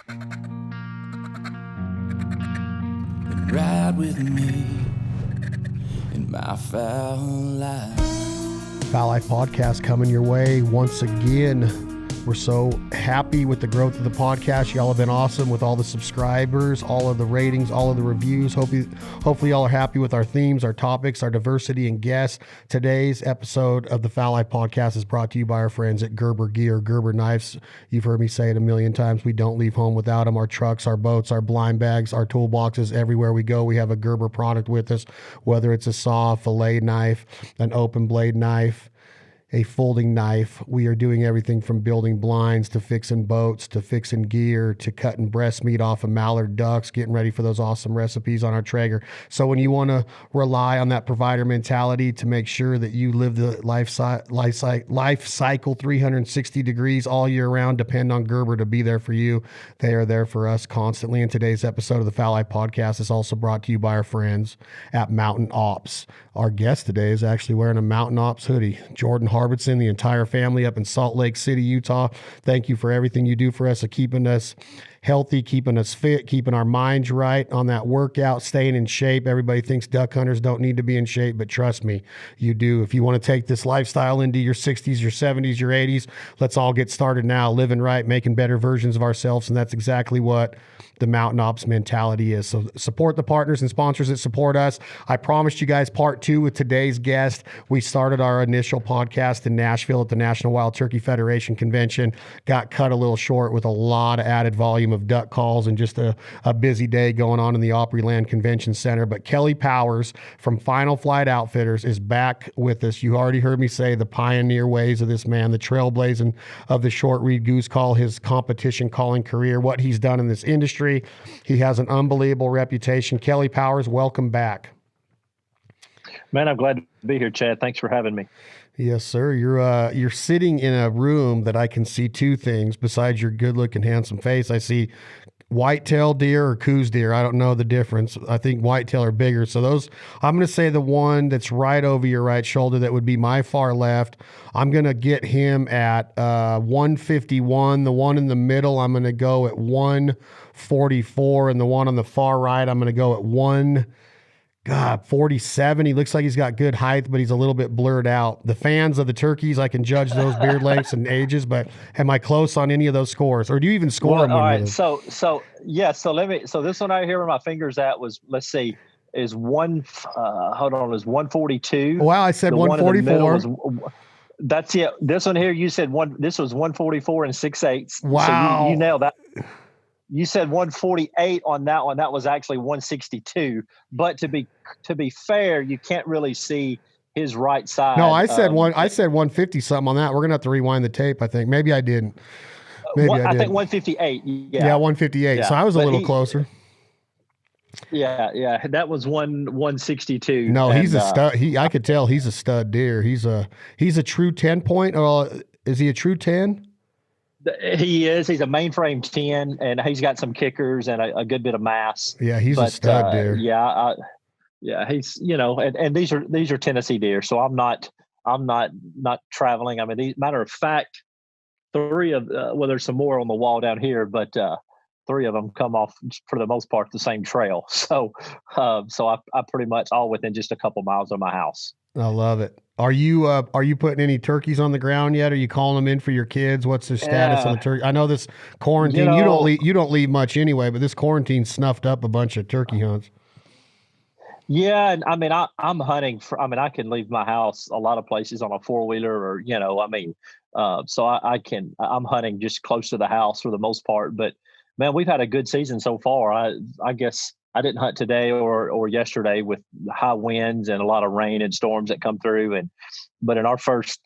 And ride with me in my foul life. Fowl Life Podcast coming your way once again. We're so happy with the growth of the podcast. Y'all have been awesome with all the subscribers, all of the ratings, all of the reviews. Hopefully y'all are happy with our themes, our topics, our diversity, and guests. Today's episode of the Fowl Life Podcast is brought to you by our friends at Gerber Gear, Gerber Knives. You've heard me say it a million times. We don't leave home without them. Our trucks, our boats, our blind bags, our toolboxes, everywhere we go, we have a Gerber product with us, whether it's a saw, a fillet knife, an open blade knife, a folding knife. We are doing everything from building blinds to fixing boats to fixing gear to cutting breast meat off of mallard ducks, getting ready for those awesome recipes on our Traeger. So when you want to rely on that provider mentality to make sure that you live the life cycle 360 degrees all year round, depend on Gerber to be there for you. They are there for us constantly. And today's episode of the Fowl Life Podcast is also brought to you by our friends at Mountain Ops. Our guest today is actually wearing a Mountain Ops hoodie. Jordan Harbitson, the entire family up in Salt Lake City, Utah. Thank you for everything you do for us, of keeping us healthy, keeping us fit, keeping our minds right on that workout, staying in shape. Everybody thinks duck hunters don't need to be in shape, but trust me, you do. If you want to take this lifestyle into your 60s, your 70s, your 80s, let's all get started now, living right, making better versions of ourselves, and that's exactly what the Mountain Ops mentality is. So support the partners and sponsors that support us. I promised you guys part 2 with today's guest. We started our initial podcast in Nashville at the National Wild Turkey Federation convention, got cut a little short with a lot of added volume of duck calls and just a busy day going on in the Opryland Convention Center. But Kelley Powers from Final Flight Outfitters is back with us. You already heard me say the pioneer ways of this man, the trailblazing of the short reed goose call, his competition calling career, what he's done in this industry. He has an unbelievable reputation. Kelley Powers, welcome back. Man, I'm glad to be here, Chad. Thanks for having me. Yes, sir. You're sitting in a room that I can see two things besides your good-looking, handsome face. I see whitetail deer or coos deer. I don't know the difference. I think whitetail are bigger. So those, I'm going to say the one that's right over your right shoulder, that would be my far left. I'm going to get him at 151. The one in the middle, I'm going to go at 144. And the one on the far right, I'm going to go at 47. He looks like he's got good height, but he's a little bit blurred out. The fans of the turkeys, I can judge those beard lengths and ages, but am I close on any of those scores? Or do you even score them? All right. So this one right here where my finger's at was, let's see, is 142. Wow, I said 144. That's it. This one here, you said this was 144 and 6/8. Wow. So you nailed that. You said 148 on that one. That was actually 162. But to be fair, you can't really see his right side. No, I said 150 something on that. We're gonna have to rewind the tape. I think maybe I didn't. I think 158. Yeah, 158. Yeah. So I was a little closer. Yeah. That was 162. No, he's a stud. I could tell he's a stud deer. He's a true 10 point. Or is he a true 10? He is. He's a mainframe 10, and he's got some kickers and a good bit of mass. Yeah, he's a stud deer. He's and these are Tennessee deer. So I'm not traveling. I mean, matter of fact, 3 of there's some more on the wall down here, but 3 of them come off for the most part the same trail. So I pretty much all within just a couple miles of my house. I love it. Are you putting any turkeys on the ground yet? Are you calling them in for your kids? What's the status on the turkey? I know this quarantine, you don't leave much anyway, but this quarantine snuffed up a bunch of turkey hunts. Yeah, and I mean, I'm hunting I can leave my house a lot of places on a 4-wheeler, or so I'm hunting just close to the house for the most part. But man, we've had a good season so far. I guess I didn't hunt today or yesterday with high winds and a lot of rain and storms that come through. But in our first,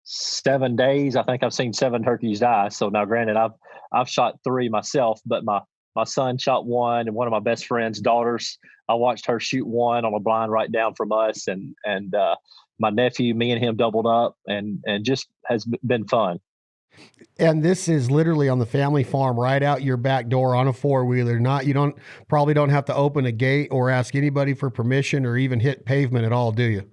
7 days, I think I've seen 7 turkeys die. So now, granted, I've shot 3 myself, but my son shot 1, and one of my best friend's daughters, I watched her shoot 1 on a blind right down from us, and my nephew, me and him doubled up, and just has been fun. And this is literally on the family farm, right out your back door on a 4-wheeler. You probably don't have to open a gate or ask anybody for permission or even hit pavement at all, do you?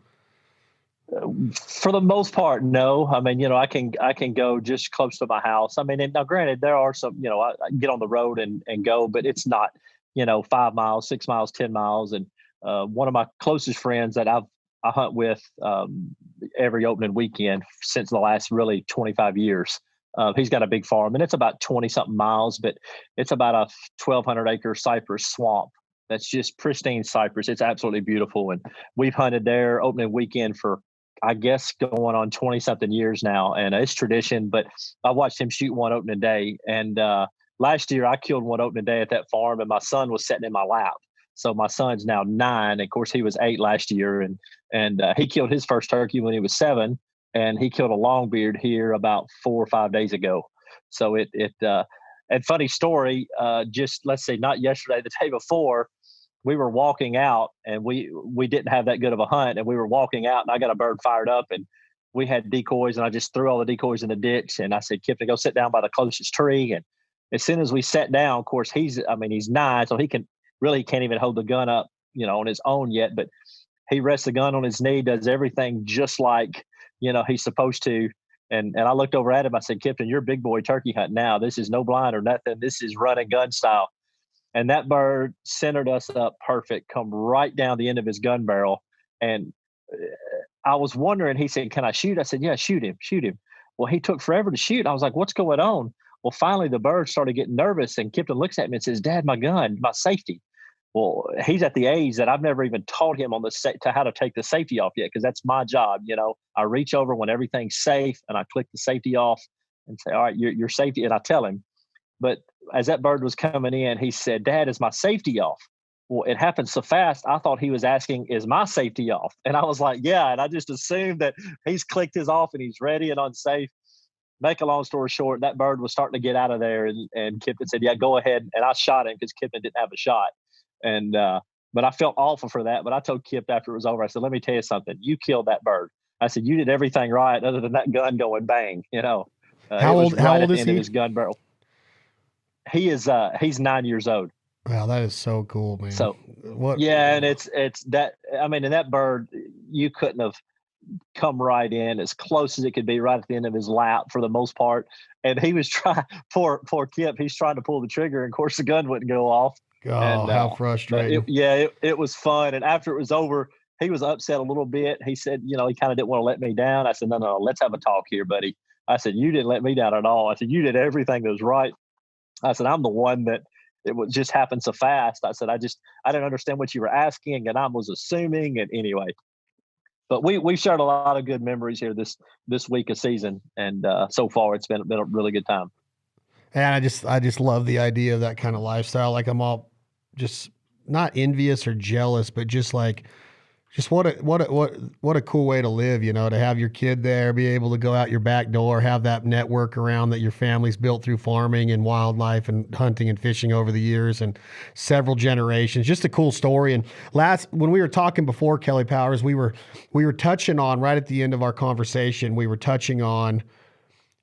For the most part, no. I mean, I can go just close to my house. I mean, and now granted, there are some, I get on the road and go, but it's not, 5 miles, 6 miles, 10 miles. And one of my closest friends that I hunt with every opening weekend since the last really 25 years. He's got a big farm, and it's about 20 something miles, but it's about a 1,200-acre cypress swamp. That's just pristine cypress. It's absolutely beautiful. And we've hunted there opening weekend for, I guess, going on 20 something years now. And it's tradition, but I watched him shoot one opening day. And last year I killed one opening day at that farm, and my son was sitting in my lap. So my son's now 9. Of course, he was 8 last year, and he killed his first turkey when he was 7, and he killed a longbeard here about 4 or 5 days ago. So and funny story, just let's say not yesterday, the day before, we were walking out, and we didn't have that good of a hunt, and we were walking out, and I got a bird fired up, and we had decoys, and I just threw all the decoys in the ditch, and I said, Kip, to go sit down by the closest tree. And as soon as we sat down, of course, he's 9, so he can't even hold the gun up, on his own yet, but he rests the gun on his knee, does everything just like, he's supposed to. And I looked over at him. I said, Kipton, you're big boy turkey hunting now. This is no blind or nothing. This is run and gun style. And that bird centered us up perfect, come right down the end of his gun barrel. And I was wondering, he said, can I shoot? I said, yeah, shoot him. Well, he took forever to shoot. I was like, what's going on? Well, finally the bird started getting nervous, and Kipton looks at me and says, Dad, my gun, my safety. Well, he's at the age that I've never even taught him to how to take the safety off yet, because that's my job. I reach over when everything's safe, and I click the safety off and say, all right, your safety. And I tell him. But as that bird was coming in, he said, Dad, is my safety off? Well, it happened so fast, I thought he was asking, is my safety off? And I was like, yeah. And I just assumed that he's clicked his off and he's ready and unsafe. Make a long story short, that bird was starting to get out of there, and Kipton said, yeah, go ahead. And I shot him because Kipton didn't have a shot. And but I felt awful for that. But I told Kip after it was over, I said, let me tell you something. You killed that bird. I said, you did everything right other than that gun going bang. How old is he? His gun barrel. He's 9 years old. Wow, that is so cool, man. So what? Yeah, and it's that. I mean, and that bird, you couldn't have come right in as close as it could be, right at the end of his lap for the most part. And he was trying. Poor Kip. He's trying to pull the trigger, and of course the gun wouldn't go off. Oh, and, how frustrating! It was fun. And after it was over, he was upset a little bit. He said, he kind of didn't want to let me down. I said, no, let's have a talk here, buddy. I said, you didn't let me down at all. I said, you did everything that was right. I said, I'm the one that it would just happen so fast. I said, I didn't understand what you were asking, and I was assuming. And anyway, but we've shared a lot of good memories here this week of season, and so far it's been a really good time. And I just love the idea of that kind of lifestyle. Like, I'm all just not envious or jealous, but just like, just what a cool way to live, to have your kid there, be able to go out your back door, have that network around that your family's built through farming and wildlife and hunting and fishing over the years and several generations. Just a cool story. And when we were talking before, Kelley Powers, we were touching on, right at the end of our conversation, we were touching on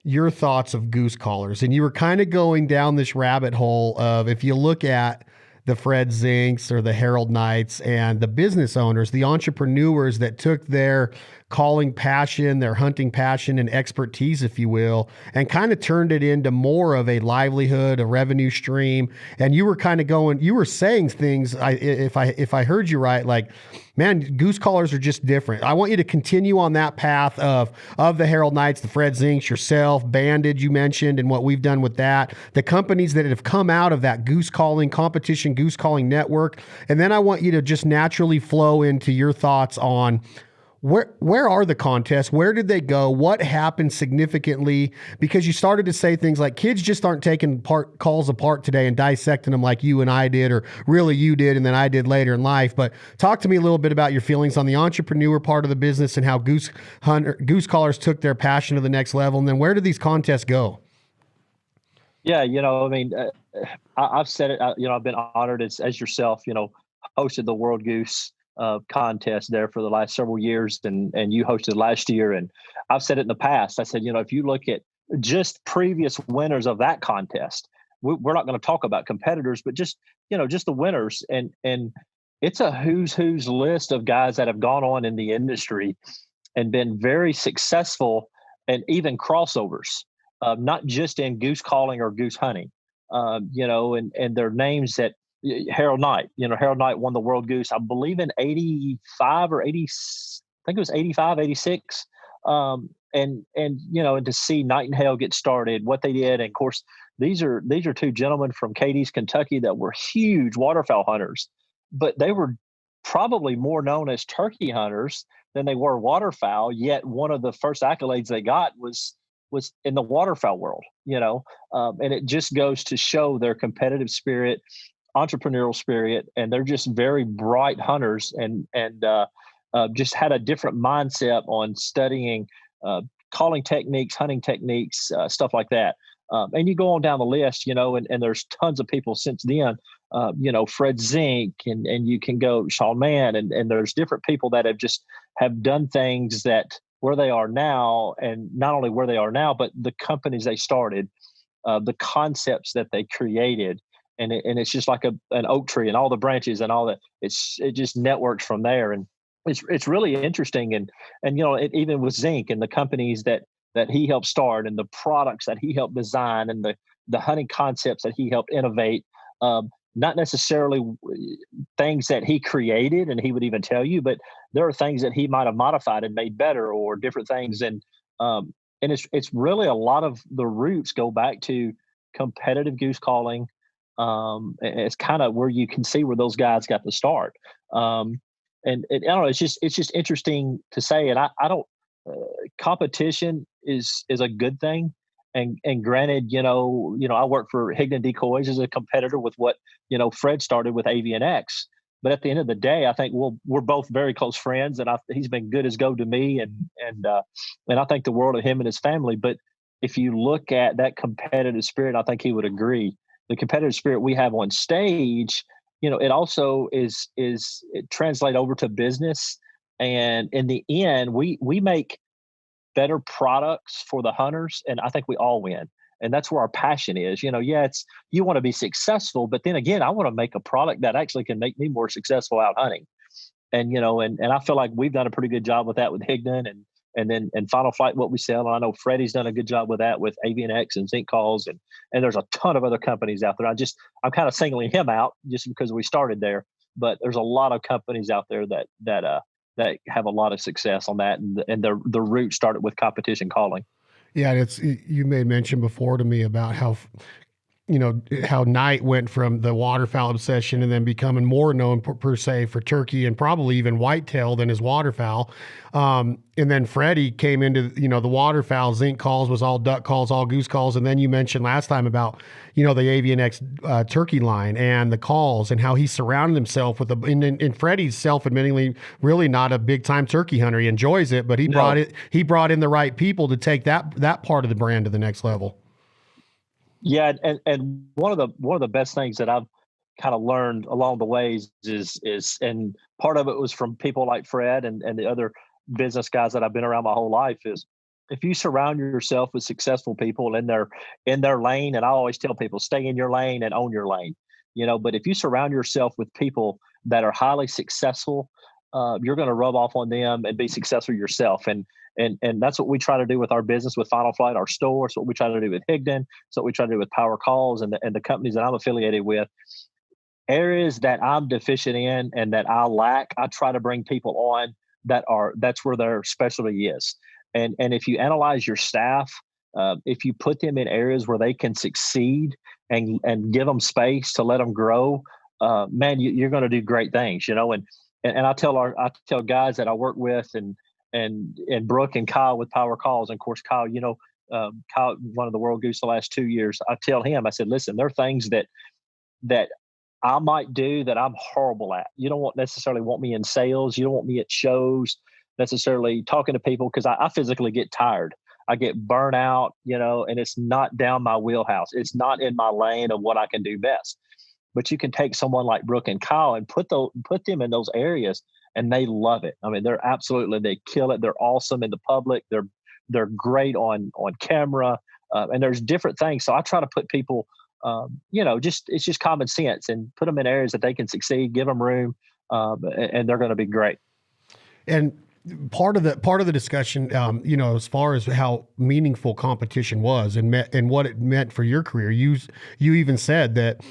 your thoughts of goose callers. And you were kind of going down this rabbit hole of, if you look at the Fred Zinks or the Harold Knights and the business owners, the entrepreneurs that took their calling passion, their hunting passion and expertise, if you will, and kind of turned it into more of a livelihood, a revenue stream. And you were kind of you were saying things, if I heard you right, like, man, goose callers are just different. I want you to continue on that path of the Harold Knights, the Fred Zinks, yourself, Banded, you mentioned, and what we've done with that, the companies that have come out of that goose calling competition, goose calling network. And then I want you to just naturally flow into your thoughts on where are the contests? Where did they go? What happened significantly? Because you started to say things like, kids just aren't taking calls apart today and dissecting them like you and I did, or really you did and then I did later in life. But talk to me a little bit about your feelings on the entrepreneur part of the business and how goose callers took their passion to the next level. And then where did these contests go? Yeah, I've said it. I've been honored as yourself. Hosted the World Goose contest there for the last several years, and you hosted last year. And I've said it in the past. I said, if you look at just previous winners of that contest, we're not going to talk about competitors, but just the winners, and it's a who's list of guys that have gone on in the industry and been very successful, and even crossovers, not just in goose calling or goose hunting. And their names that Harold Knight. Harold Knight won the World Goose, I believe, in 85 or 80. I think it was 85, 86. And to see Knight and Hale get started, what they did, and of course these are two gentlemen from Cadiz, Kentucky, that were huge waterfowl hunters, but they were probably more known as turkey hunters than they were waterfowl. Yet one of the first accolades they got was in the waterfowl world. And it just goes to show their competitive spirit, entrepreneurial spirit, and they're just very bright hunters, and just had a different mindset on studying calling techniques, hunting techniques, stuff like that. And you go on down the list, and there's tons of people since then, Fred Zink, and you can go Sean Mann, and there's different people that have done things that where they are now, and not only where they are now, but the companies they started, the concepts that they created. And it's just like an oak tree, and all the branches and all that. It just networks from there. And it's really interesting. And even with Zink and the companies that he helped start, and the products that he helped design, and the hunting concepts that he helped innovate, not necessarily things that he created and he would even tell you, but there are things that he might have modified and made better, or different things. And it's really a lot of the roots go back to competitive goose calling. It's kind of where you can see where those guys got the start. And I don't know, it's just interesting to say. And I don't, competition is a good thing. And granted, I work for Higdon Decoys as a competitor with what, Fred started with AVNX. But at the end of the day, I think we're both very close friends, and he's been good as gold to me, and I think the world of him and his family. But if you look at that competitive spirit, I think he would agree. The competitive spirit we have on stage, it also it translate over to business. And in the end, we make better products for the hunters, and I think we all win. And that's where our passion is. You want to be successful, but then again, I want to make a product that actually can make me more successful out hunting. And and I feel like we've done a pretty good job with that with Higdon, and then Final Flight, what we sell. And I know Freddie's done a good job with that with AVNX and Zinc Calls, and there's a ton of other companies out there. I'm kind of singling him out just because we started there, but there's a lot of companies out there that have a lot of success on that, and the root started with competition calling. Yeah, you made mention before to me about how Knight went from the waterfowl obsession and then becoming more known per se for turkey and probably even whitetail than his waterfowl. And then Freddie came into, the waterfowl. Zinc Calls was all duck calls, all goose calls. And then you mentioned last time about, the AVNX turkey line and the calls, and how he surrounded himself with and Freddie's self-admittingly really not a big time turkey hunter. He enjoys it, but he brought in the right people to take that part of the brand to the next level. Yeah, and one of the best things that I've kind of learned along the ways is and part of it was from people like Fred and the other business guys that I've been around my whole life, is if you surround yourself with successful people in their lane. And I always tell people, stay in your lane and own your lane. But if you surround yourself with people that are highly successful, you're going to rub off on them and be successful yourself. And that's what we try to do with our business, with Final Flight, our store. It's what we try to do with Higdon. It's what we try to do with Power Calls and the companies that I'm affiliated with. Areas that I'm deficient in and that I lack, I try to bring people on that's where their specialty is. And if you analyze your staff, if you put them in areas where they can succeed and give them space to let them grow, man, you're going to do great things. And I tell guys that I work with, and Brooke and Kyle with Power Calls. And of course, Kyle, Kyle won the World Goose the last 2 years. I tell him, I said, listen, there are things that I might do that I'm horrible at. You don't necessarily want me in sales. You don't want me at shows necessarily talking to people, because I physically get tired. I get burnt out, and it's not down my wheelhouse. It's not in my lane of what I can do best. But you can take someone like Brooke and Kyle and put them in those areas, and they love it. I mean, they kill it. They're awesome in the public. They're great on camera, and there's different things. So I try to put people, it's just common sense, and put them in areas that they can succeed, give them room, and they're going to be great. And part of the discussion, as far as how meaningful competition was and what it meant for your career, you even said that,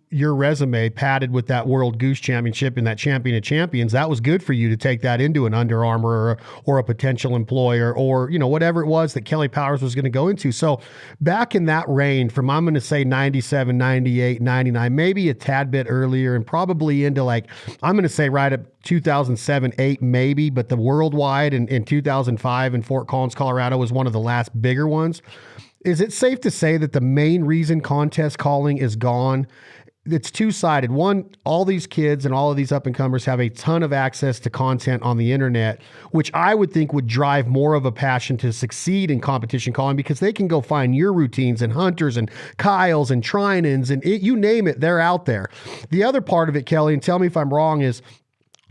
your resume padded with that World Goose Championship and that Champion of Champions, that was good for you to take that into an Under Armour or a potential employer or, whatever it was that Kelley Powers was going to go into. So back in that range from, I'm going to say 97, 98, 99, maybe a tad bit earlier and probably into I'm going to say right up 2007, 8, maybe, but the worldwide in 2005 in Fort Collins, Colorado was one of the last bigger ones. Is it safe to say that the main reason contest calling is gone? It's two-sided. One, all these kids and all of these up-and-comers have a ton of access to content on the internet, which I would think would drive more of a passion to succeed in competition calling because they can go find your routines and Hunters and Kyles and Trinans and you name it, they're out there. The other part of it, Kelley, and tell me if I'm wrong, is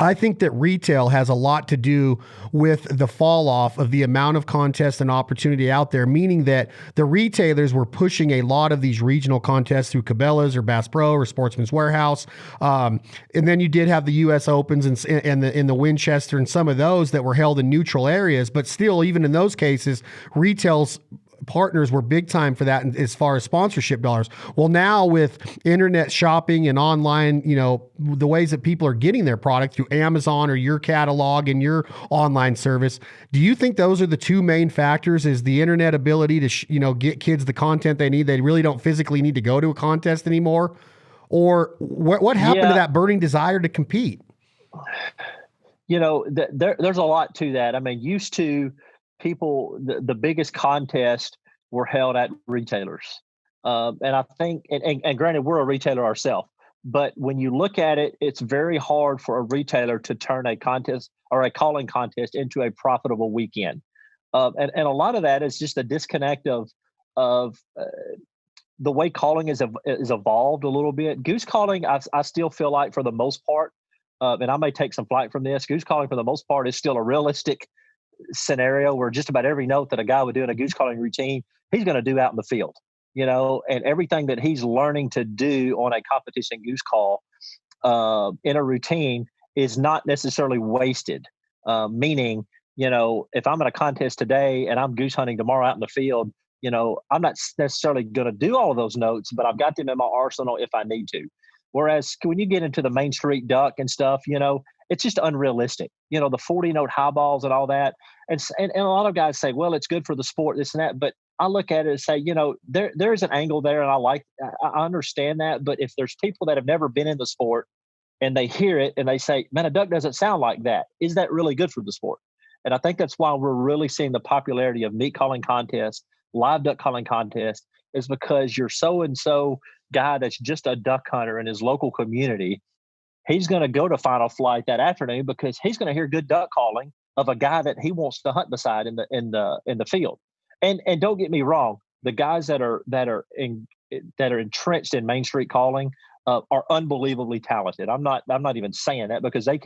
I think that retail has a lot to do with the fall off of the amount of contest and opportunity out there, meaning that the retailers were pushing a lot of these regional contests through Cabela's or Bass Pro or Sportsman's Warehouse. And then you did have the U.S. Opens and the Winchester and some of those that were held in neutral areas. But still, even in those cases, retail's partners were big time for that as far as sponsorship dollars. Well, now with internet shopping and online, the ways that people are getting their product through Amazon or your catalog and your online service, do you think those are the two main factors? Is the internet ability to, get kids the content they need? They really don't physically need to go to a contest anymore? Or what happened to that burning desire to compete? There's a lot to that. I mean, used to people, the biggest contests were held at retailers. And I think, and granted, we're a retailer ourselves, but when you look at it, it's very hard for a retailer to turn a contest or a calling contest into a profitable weekend. And a lot of that is just a disconnect of the way calling is evolved a little bit. Goose calling, I still feel like for the most part, and I may take some flight from this, goose calling for the most part is still a realistic scenario where just about every note that a guy would do in a goose calling routine, he's going to do out in the field, and everything that he's learning to do on a competition goose call in a routine is not necessarily wasted. Meaning, if I'm in a contest today and I'm goose hunting tomorrow out in the field, I'm not necessarily going to do all of those notes, but I've got them in my arsenal if I need to. Whereas when you get into the Main Street duck and stuff, it's just unrealistic. The 40 note high balls and all that. And a lot of guys say, well, it's good for the sport, this and that. But I look at it and say, there's an angle there. And I understand that. But if there's people that have never been in the sport and they hear it and they say, man, a duck doesn't sound like that, is that really good for the sport? And I think that's why we're really seeing the popularity of meat calling contests, live duck calling contests, is because you're so-and-so guy that's just a duck hunter in his local community. He's going to go to Final Flight that afternoon because he's going to hear good duck calling of a guy that he wants to hunt beside in the field. And don't get me wrong, the guys that are entrenched in Main Street calling are unbelievably talented. I'm not even saying that because they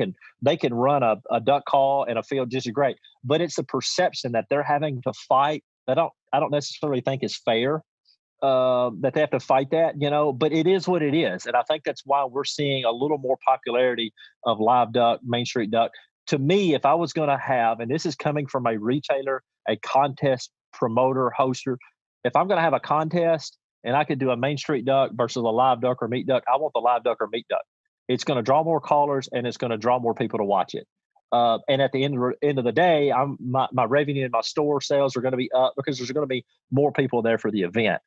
can run a duck call in a field just as great. But it's the perception that they're having to fight that I don't necessarily think is fair. That they have to fight that, but it is what it is. And I think that's why we're seeing a little more popularity of live duck, Main Street duck. To me, if I was going to have, and this is coming from a retailer, a contest promoter, hoster, if I'm going to have a contest and I could do a Main Street duck versus a live duck or meat duck, I want the live duck or meat duck. It's going to draw more callers and it's going to draw more people to watch it. And at the end of the day, my revenue and my store sales are going to be up because there's going to be more people there for the event.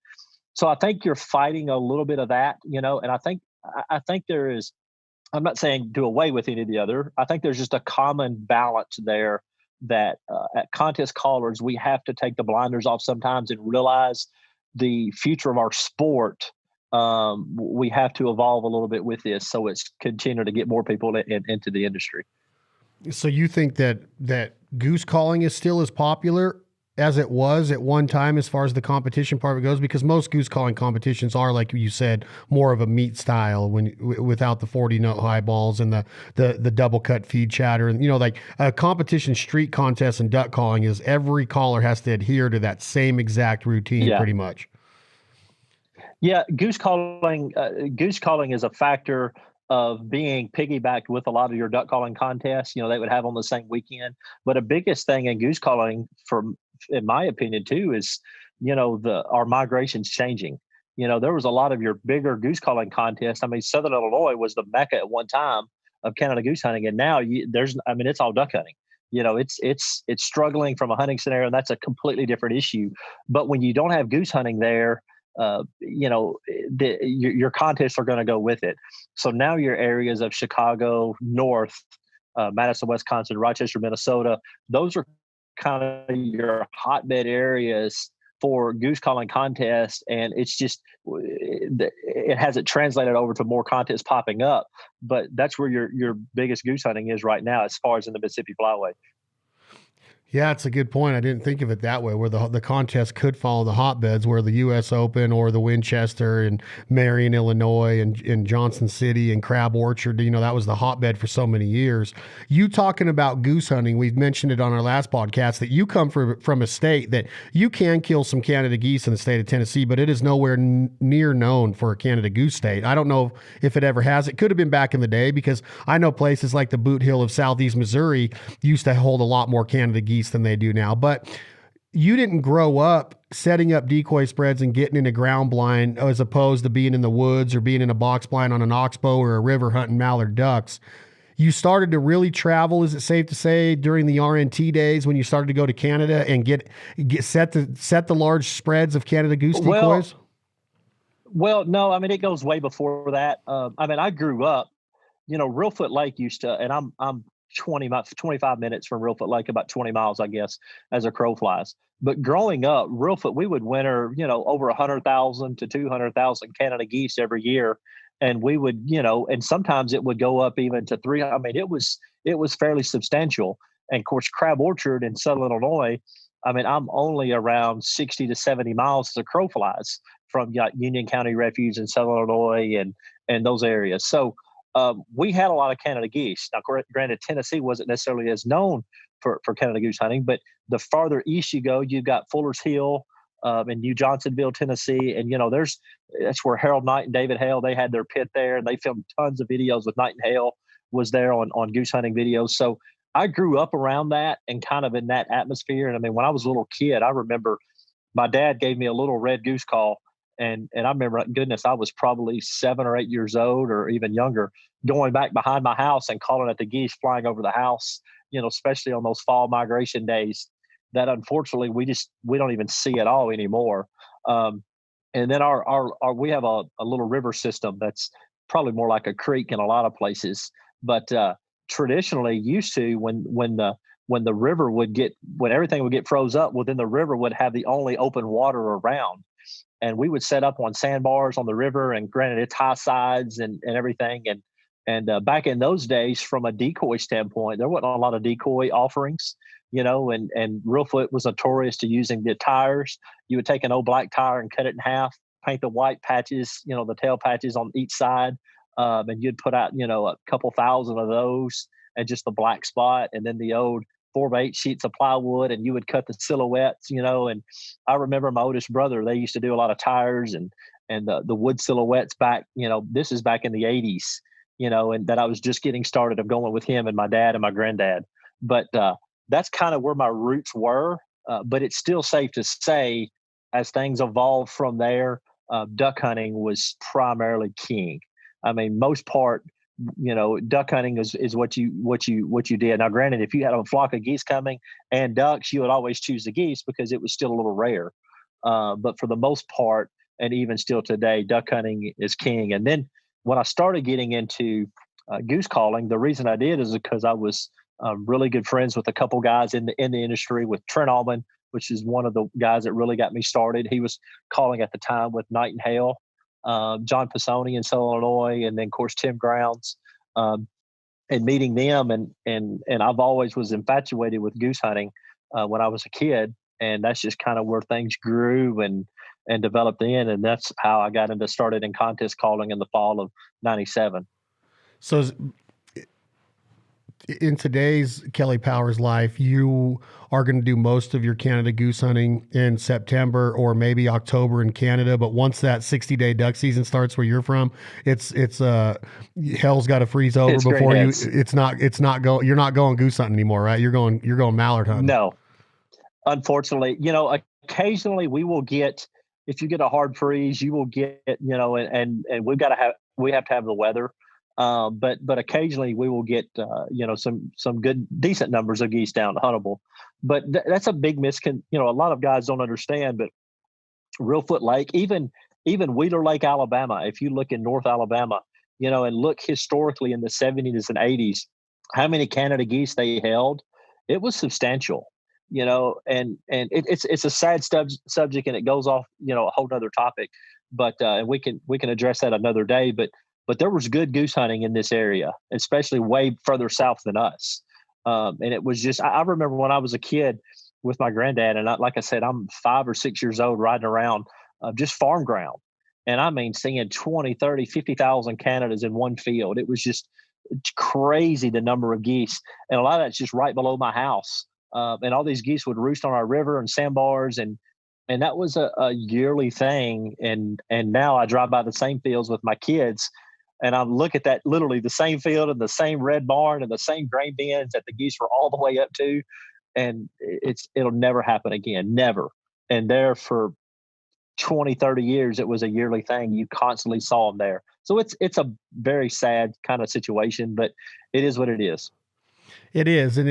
So I think you're fighting a little bit of that, and I think there is, I'm not saying do away with any of the other. I think there's just a common balance there that at contest callers, we have to take the blinders off sometimes and realize the future of our sport. We have to evolve a little bit with this. So it's continue to get more people into the industry. So you think that goose calling is still as popular as it was at one time as far as the competition part of it goes? Because most goose calling competitions are, like you said, more of a meat style without the 40 note high balls and the double cut feed chatter. And, like a competition street contest and duck calling is every caller has to adhere to that same exact routine pretty much. Yeah. Goose calling is a factor of being piggybacked with a lot of your duck calling contests, they would have on the same weekend. But a biggest thing in goose calling, in my opinion, too, is, our migration's changing. There was a lot of your bigger goose calling contests. I mean, Southern Illinois was the mecca at one time of Canada goose hunting, and now it's all duck hunting. It's struggling from a hunting scenario, and that's a completely different issue. But when you don't have goose hunting there, your contests are going to go with it. So now your areas of Chicago, North, Madison, Wisconsin, Rochester, Minnesota, those are kind of your hotbed areas for goose calling contests, and it's just it hasn't translated over to more contests popping up, but that's where your biggest goose hunting is right now, as far as in the Mississippi Flyway. Yeah, it's a good point. I didn't think of it that way, where the contest could follow the hotbeds, where the U.S. Open or the Winchester and Marion, Illinois, and Johnson City and Crab Orchard, that was the hotbed for so many years. You talking about goose hunting, we've mentioned it on our last podcast, that you come from a state that you can kill some Canada geese in the state of Tennessee, but it is nowhere near known for a Canada goose state. I don't know if it ever has. It could have been back in the day, because I know places like the Boot Hill of Southeast Missouri used to hold a lot more Canada geese than they do now. But you didn't grow up setting up decoy spreads and getting in a ground blind as opposed to being in the woods or being in a box blind on an oxbow or a river hunting mallard ducks. You started to really travel, is it safe to say, during the RNT days when you started to go to Canada and get set the large spreads of Canada goose decoys? Well, no, I mean, it goes way before that. I grew up, Reelfoot Lake used to, and I'm 25 minutes from Reelfoot Lake, about 20 miles, I guess, as a crow flies. But growing up, Reelfoot, we would winter, over 100,000 to 200,000 Canada geese every year. And we would, and sometimes it would go up even to 300. I mean, it was fairly substantial. And of course, Crab Orchard in Southern Illinois, I mean, I'm only around 60 to 70 miles as a crow flies from Union County Refuge in Southern Illinois and those areas. So we had a lot of Canada geese. Now, granted, Tennessee wasn't necessarily as known for Canada goose hunting, but the farther east you go, you've got Fuller's Hill in New Johnsonville, Tennessee. And, that's where Harold Knight and David Hale, they had their pit there, and they filmed tons of videos with Knight and Hale was there on goose hunting videos. So I grew up around that and kind of in that atmosphere. And I mean, when I was a little kid, I remember my dad gave me a little red goose call. And I remember, goodness, I was probably 7 or 8 years old or even younger, going back behind my house and calling at the geese flying over the house, especially on those fall migration days that unfortunately we don't even see at all anymore. And then we have a little river system that's probably more like a creek in a lot of places. But traditionally used to, when the river when everything would get froze up, well, then the river would have the only open water around. And we would set up on sandbars on the river, and granted, it's high sides and everything. And back in those days, from a decoy standpoint, there wasn't a lot of decoy offerings, and Reelfoot was notorious to using the tires. You would take an old black tire and cut it in half, paint the white patches, the tail patches on each side, and you'd put out, a couple thousand of those and just the black spot, and then the old 4x8 sheets of plywood, and you would cut the silhouettes, and I remember my oldest brother, they used to do a lot of tires and the wood silhouettes back, this is back in the 80s, and that I was just getting started of going with him and my dad and my granddad. But that's kind of where my roots were. But it's still safe to say, as things evolved from there, duck hunting was primarily king. I mean, most part, duck hunting is what you did. Now, granted, if you had a flock of geese coming and ducks, you would always choose the geese because it was still a little rare. But for the most part, and even still today, duck hunting is king. And then when I started getting into goose calling, the reason I did is because I was really good friends with a couple guys in the industry, with Trent Allman, which is one of the guys that really got me started. He was calling at the time with Knight and Hale. John Pisoni in Southern Illinois, and then of course Tim Grounds, and meeting them, and I've always was infatuated with goose hunting when I was a kid, and that's just kind of where things grew and developed in, and that's how I got started in contest calling in the fall of '97. So in today's Kelley Powers life, you are going to do most of your Canada goose hunting in September or maybe October in Canada. But once that 60-day duck season starts where you're from, it's hell's got to freeze over It's before you. greenheads. You're not going goose hunting anymore, right? You're going mallard hunting. No, unfortunately, occasionally we will get, if you get a hard freeze, you will get, and we have to have the weather. But occasionally we will get, some good, decent numbers of geese down huntable. But that's a big a lot of guys don't understand, but Reelfoot Lake, even Wheeler Lake, Alabama, if you look in North Alabama, and look historically in the 70s and 80s, how many Canada geese they held, it was substantial, and it's a sad subject, and it goes off, a whole nother topic, but and we can address that another day. But there was good goose hunting in this area, especially way further south than us. And it was just, I remember when I was a kid with my granddad, and like I said, I'm 5 or 6 years old riding around just farm ground. And I mean, seeing 20, 30, 50,000 Canadas in one field. It was just crazy, the number of geese. And a lot of that's just right below my house. And all these geese would roost on our river and sandbars. And that was a yearly thing. And now I drive by the same fields with my kids, and I look at that, literally the same field and the same red barn and the same grain bins that the geese were all the way up to. And it'll never happen again. Never. And there for 20, 30 years, it was a yearly thing. You constantly saw them there. So it's a very sad kind of situation, but it is what it is. It is. And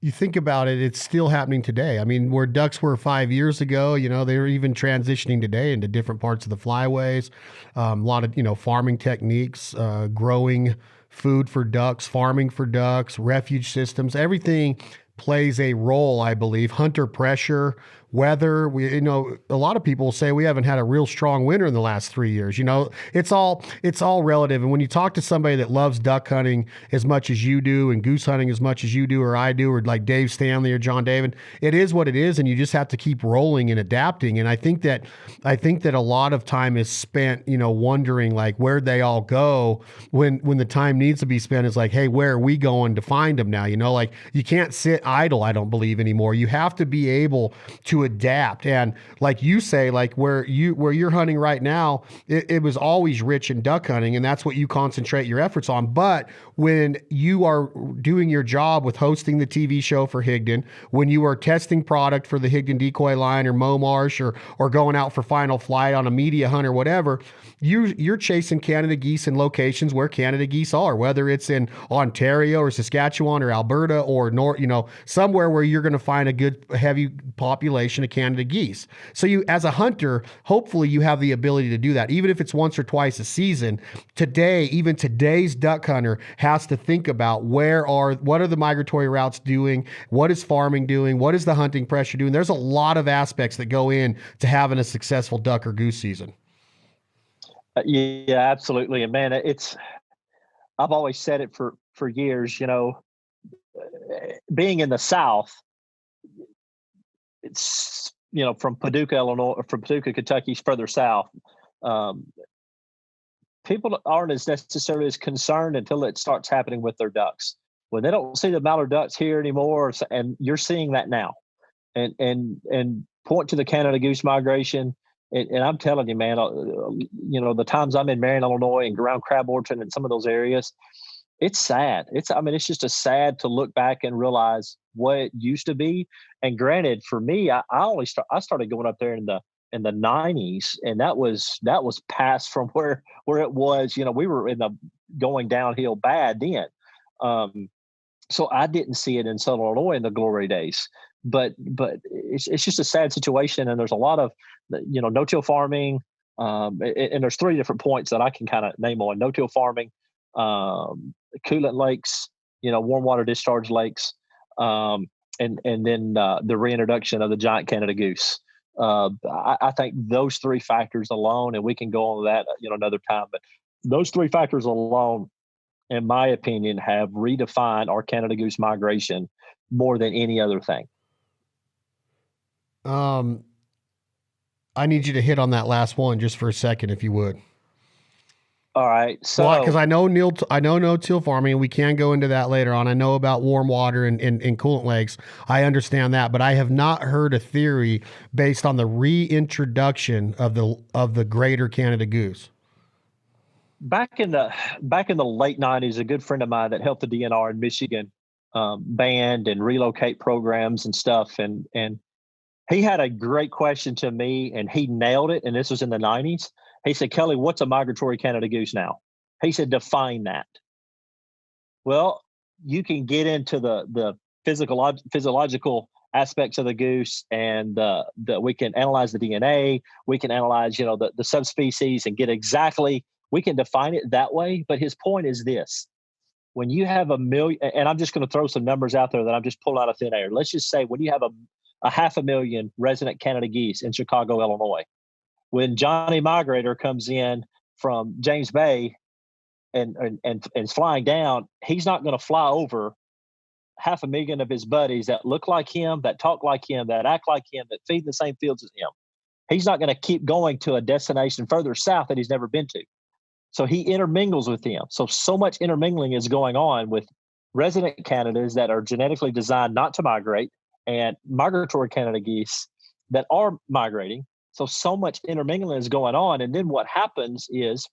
you think about it, it's still happening today. I mean, where ducks were 5 years ago, they're even transitioning today into different parts of the flyways. A lot of, farming techniques, growing food for ducks, farming for ducks, refuge systems, everything plays a role, I believe. Hunter pressure, weather. A lot of people say we haven't had a real strong winter in the last 3 years. It's all relative. And when you talk to somebody that loves duck hunting as much as you do and goose hunting as much as you do or I do, or like Dave Stanley or John David, it is what it is, and you just have to keep rolling and adapting. And I think that a lot of time is spent, wondering like where'd they all go when the time needs to be spent is like, hey, where are we going to find them now? Like you can't sit idle, I don't believe anymore. You have to be able to adapt. And like you say, like where you're hunting right now, it was always rich in duck hunting, and that's what you concentrate your efforts on. But when you are doing your job with hosting the TV show for Higdon, when you are testing product for the Higdon decoy line or Moe Marsh or going out for final flight on a media hunt or whatever, you're chasing Canada geese in locations where Canada geese are, whether it's in Ontario or Saskatchewan or Alberta or somewhere where you're going to find a good heavy population of Canada geese. So you, as a hunter, hopefully you have the ability to do that, even if it's once or twice a season. Even today's duck hunter has to think about what are the migratory routes doing? What is farming doing? What is the hunting pressure doing? There's a lot of aspects that go in to having a successful duck or goose season. Yeah, absolutely. And man, I've always said it for years, being in the South, it's, from Paducah, Illinois, or from Paducah, Kentucky, further south. People aren't as necessarily as concerned until it starts happening with their ducks. When they don't see the mallard ducks here anymore, and you're seeing that now, and point to the Canada goose migration. And I'm telling you, man, the times I'm in Marion, Illinois, and around Crab Orchard and some of those areas, it's sad. It's just a sad to look back and realize what it used to be. And granted, for me, I started going up there in the 90s, and that was past from where it was. We were in the going downhill bad then. So I didn't see it in Southern Illinois in the glory days. But it's just a sad situation, and there's a lot of no-till farming, and there's 3 different points that I can kind of name on: no-till farming, coolant lakes, warm water discharge lakes, and then the reintroduction of the giant Canada goose. I think those 3 factors alone, and we can go on that another time, but those 3 factors alone, in my opinion, have redefined our Canada goose migration more than any other thing. I need you to hit on that last one just for a second, if you would. All right. Well, because So I know no-till farming. We can go into that later on. I know about warm water and coolant lakes. I understand that, but I have not heard a theory based on the reintroduction of the greater Canada goose. back in the late '90s, a good friend of mine that helped the DNR in Michigan band and relocate programs and stuff, and he had a great question to me, and he nailed it. And this was in the '90s. He said, "Kelley, what's a migratory Canada goose now?" He said, "Define that." Well, you can get into the physiological aspects of the goose, and we can analyze the DNA. We can analyze, the subspecies and get exactly. We can define it that way. But his point is this: when you have a million, and I'm just going to throw some numbers out there that I'm just pulling out of thin air. Let's just say when you have a 500,000 resident Canada geese in Chicago, Illinois, when Johnny Migrator comes in from James Bay and is flying down, he's not going to fly over 500,000 of his buddies that look like him, that talk like him, that act like him, that feed the same fields as him. He's not going to keep going to a destination further south that he's never been to. So he intermingles with them. So much intermingling is going on with resident Canadas that are genetically designed not to migrate and migratory Canada geese that are migrating. So much intermingling is going on. And then what happens is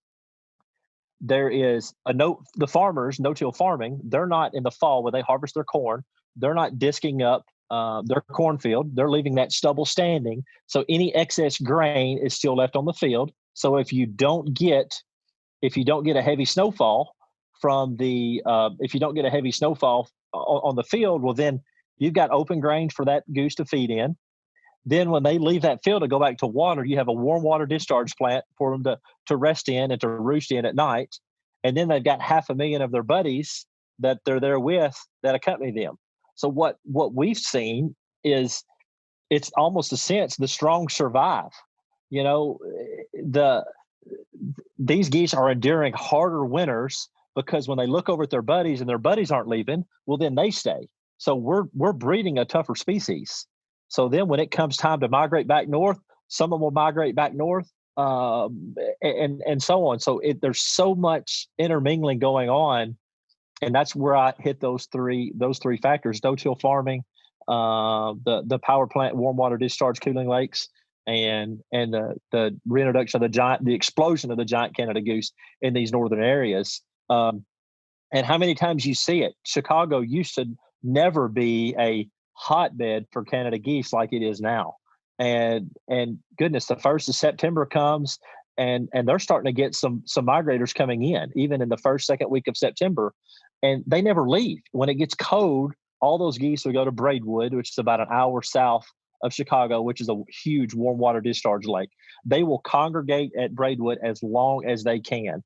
there is the farmers, no-till farming, they're not in the fall when they harvest their corn, they're not disking up their cornfield. They're leaving that stubble standing. So any excess grain is still left on the field. So if you don't get a heavy snowfall on the field, well, then you've got open grain for that goose to feed in. Then when they leave that field to go back to water, you have a warm water discharge plant for them to rest in and to roost in at night. And then they've got 500,000 of their buddies that they're there with that accompany them. So what we've seen is it's almost a sense the strong survive. These geese are enduring harder winters because when they look over at their buddies and their buddies aren't leaving, well, then they stay. So we're breeding a tougher species. So then when it comes time to migrate back north, some of them will migrate back north, and so on. So there's so much intermingling going on, and that's where I hit those three factors: no-till farming, the power plant, warm water discharge cooling lakes, and the reintroduction of the explosion of the giant Canada goose in these northern areas. And how many times you see it? Chicago used to never be a hotbed for Canada geese like it is now. And goodness, the 1st of September comes and they're starting to get some migrators coming in, even in the first, second week of September. And they never leave. When it gets cold, all those geese will go to Braidwood, which is about an hour south of Chicago, which is a huge warm water discharge lake. They will congregate at Braidwood as long as they can.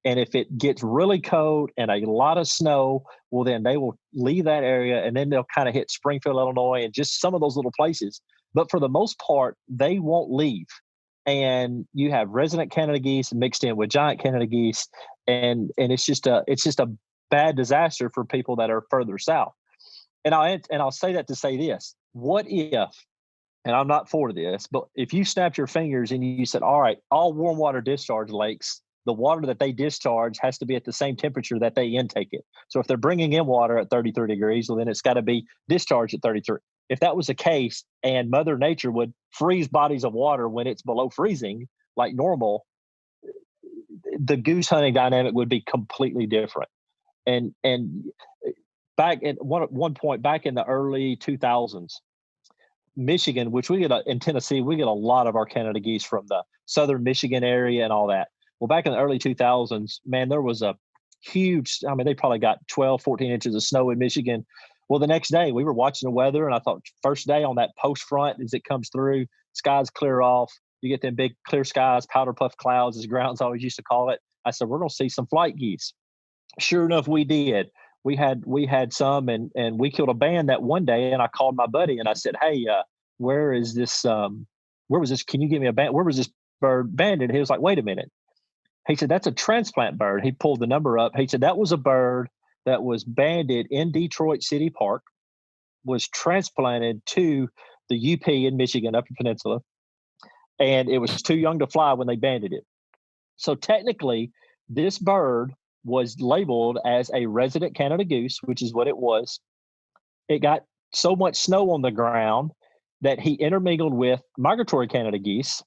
And if it gets really cold and a lot of snow, well, then they will leave that area and then they'll kind of hit Springfield, Illinois, and just some of those little places. But for the most part, they won't leave. And you have resident Canada geese mixed in with giant Canada geese, and it's just a bad disaster for people that are further south. And I'll say that to say this: what if? And I'm not for this, but if you snapped your fingers and you said, "All right, all warm water discharge lakes, the water that they discharge has to be at the same temperature that they intake it. So if they're bringing in water at 33 degrees, well, then it's got to be discharged at 33." If that was the case and Mother Nature would freeze bodies of water when it's below freezing like normal, the goose hunting dynamic would be completely different. And back at one point back in the early 2000s, Michigan, which in Tennessee, we get a lot of our Canada geese from the southern Michigan area and all that. Well, back in the early 2000s, man, there was a huge, they probably got 12, 14 inches of snow in Michigan. Well, the next day we were watching the weather and I thought first day on that post front as it comes through, skies clear off. You get them big clear skies, powder puff clouds, as grounds always used to call it. I said, we're going to see some flight geese. Sure enough, we did. We had some and we killed a band that one day, and I called my buddy and I said, "Hey, where was this? Can you give me a band? Where was this bird banded?" He was like, "Wait a minute." He said, "That's a transplant bird." He pulled the number up. He said, "That was a bird that was banded in Detroit City Park, was transplanted to the UP in Michigan, Upper Peninsula, and it was too young to fly when they banded it." So technically, This bird was labeled as a resident Canada goose, which is what it was. It got so much snow on the ground that he intermingled with migratory Canada geese.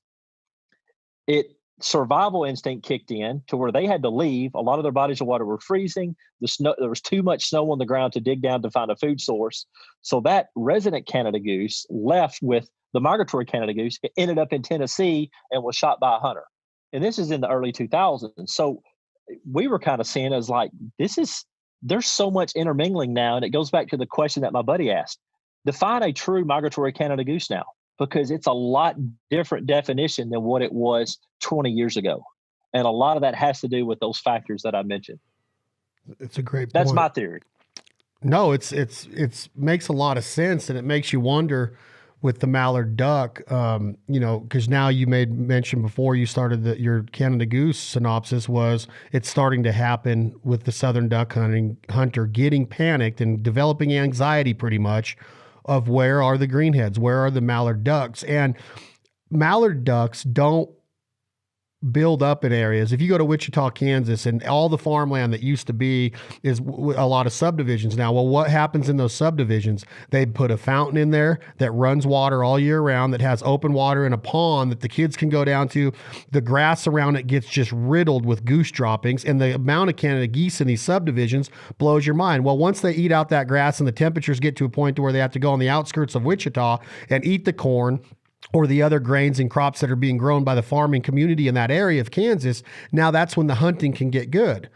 It survival instinct kicked in to where they had to leave. A lot of their bodies of water were freezing. There was too much snow on the ground to dig down to find a food source. So that resident Canada goose left with the migratory Canada goose. It ended up in Tennessee and was shot by a hunter. And this is in the early 2000s. So we were kind of seeing as like, there's so much intermingling now. And it goes back to the question that my buddy asked. Define a true migratory Canada goose now, because it's a lot different definition than what it was 20 years ago. And a lot of that has to do with those factors that I mentioned. It's a great point. That's my theory. No, it's makes a lot of sense, and it makes you wonder with the mallard duck, because now you made mention before you started your Canada goose synopsis was it's starting to happen with the southern duck hunter getting panicked and developing anxiety pretty much of where are the greenheads, where are the mallard ducks, and mallard ducks don't build up in areas. If you go to Wichita, Kansas, and all the farmland that used to be is a lot of subdivisions now. Well, what happens in those subdivisions? They put a fountain in there that runs water all year round, that has open water and a pond that the kids can go down to. The grass around it gets just riddled with goose droppings, and the amount of Canada geese in these subdivisions blows your mind. Well, once they eat out that grass and the temperatures get to a point to where they have to go on the outskirts of Wichita and eat the corn or the other grains and crops that are being grown by the farming community in that area of Kansas, now that's when the hunting can get good.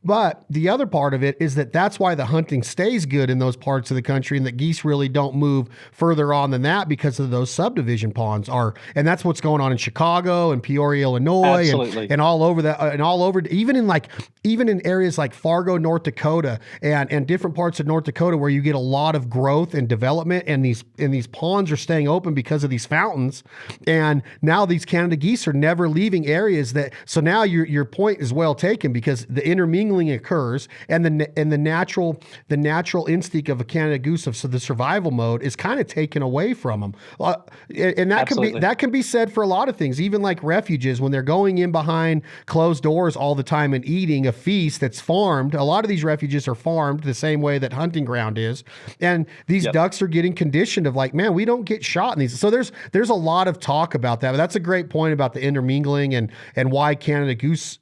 But the other part of it is that's why the hunting stays good in those parts of the country, and that geese really don't move further on than that because of those subdivision ponds and that's what's going on in Chicago and Peoria, Illinois, and all over that, and all over, even in areas like Fargo, North Dakota, and different parts of North Dakota where you get a lot of growth and development, and these ponds are staying open because of these fountains. And now these Canada geese are never leaving areas so now your point is well taken, because the intermingling occurs, and the natural instinct of a Canada goose so the survival mode is kind of taken away from them, and that can be said for a lot of things, even like refuges when they're going in behind closed doors all the time and eating a feast that's farmed. A lot of these refuges are farmed the same way that hunting ground is, and these ducks are getting conditioned of like, man, we don't get shot in these. So there's a lot of talk about that, but that's a great point about the intermingling and why Canada geese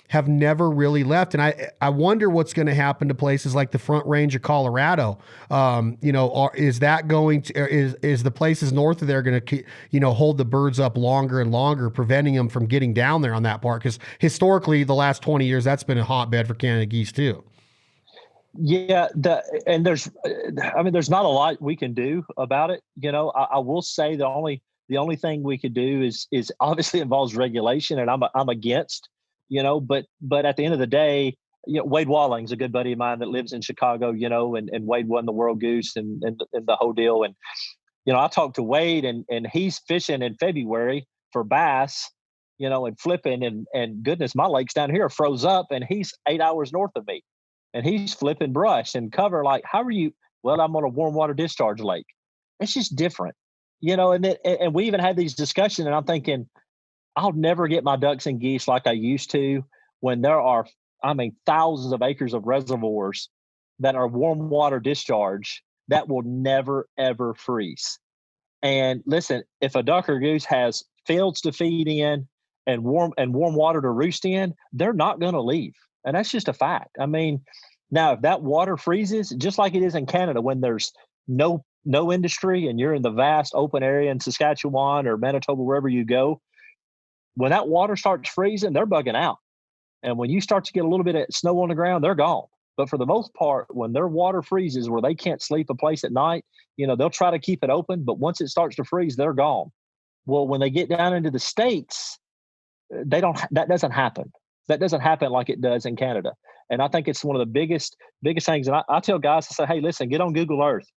have never really left. And I wonder what's going to happen to places like the Front Range of Colorado. Is the places north of there going to, hold the birds up longer and longer, preventing them from getting down there on that part? Because historically, the last 20 years, that's been a hotbed for Canada geese too. Yeah, there's not a lot we can do about it. I will say the only thing we could do is obviously involves regulation, and I'm against. But at the end of the day, Wade Walling's a good buddy of mine that lives in Chicago, and Wade won the World Goose and the whole deal. And, I talked to Wade, and he's fishing in February for bass, and flipping, and goodness, my lakes down here are froze up, and he's 8 hours north of me, and he's flipping brush and cover. Like, how are you? Well, I'm on a warm water discharge lake. It's just different, and we even had these discussions, and I'm thinking, I'll never get my ducks and geese like I used to when there are, thousands of acres of reservoirs that are warm water discharge that will never, ever freeze. And listen, if a duck or goose has fields to feed in and warm water to roost in, they're not going to leave. And that's just a fact. Now, if that water freezes, just like it is in Canada, when there's no industry and you're in the vast open area in Saskatchewan or Manitoba, wherever you go, when that water starts freezing, they're bugging out. And when you start to get a little bit of snow on the ground, they're gone. But for the most part, when their water freezes where they can't sleep a place at night, they'll try to keep it open. But once it starts to freeze, they're gone. Well, when they get down into the States, that doesn't happen. That doesn't happen like it does in Canada. And I think it's one of the biggest things. And I tell guys to say, hey, listen, get on Google Earth,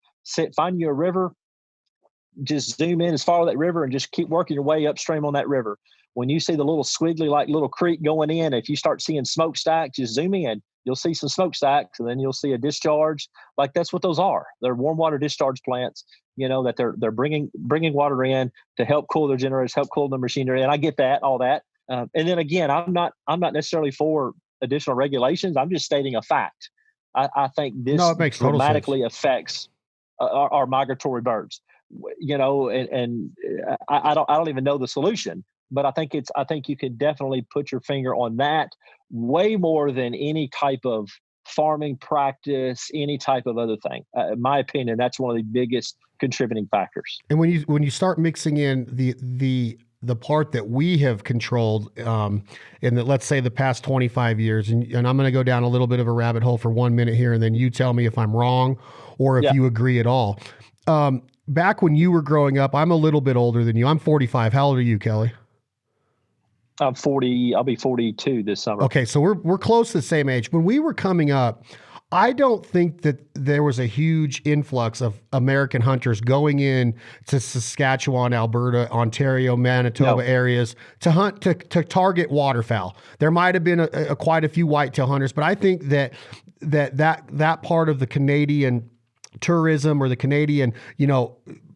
find you a river, just zoom in as far as that river and just keep working your way upstream on that river. When you see the little squiggly, like little creek going in, if you start seeing smokestacks, just zoom in. You'll see some smokestacks, and then you'll see a discharge. Like, that's what those are. They're warm water discharge plants. That they're bringing water in to help cool their generators, help cool the machinery. And I get that, all that. And then again, I'm not necessarily for additional regulations. I'm just stating a fact. I think this No, it makes total sense. dramatically affects our migratory birds. And I don't even know the solution, but I think you could definitely put your finger on that way more than any type of farming practice, any type of other thing. In my opinion, that's one of the biggest contributing factors. And when you start mixing in the part that we have controlled in the, let's say, the past 25 years, and I'm going to go down a little bit of a rabbit hole for 1 minute here, and then you tell me if I'm wrong or if you agree at all. Back when you were growing up, I'm a little bit older than you. I'm 45. How old are you, Kelley? I'm 40. I'll be 42 this summer. Okay, so we're close to the same age. When we were coming up, I don't think that there was a huge influx of American hunters going in to Saskatchewan, Alberta, Ontario, Manitoba areas to hunt, to target waterfowl. There might have been quite a few whitetail hunters, but I think that part of the Canadian tourism, or the Canadian,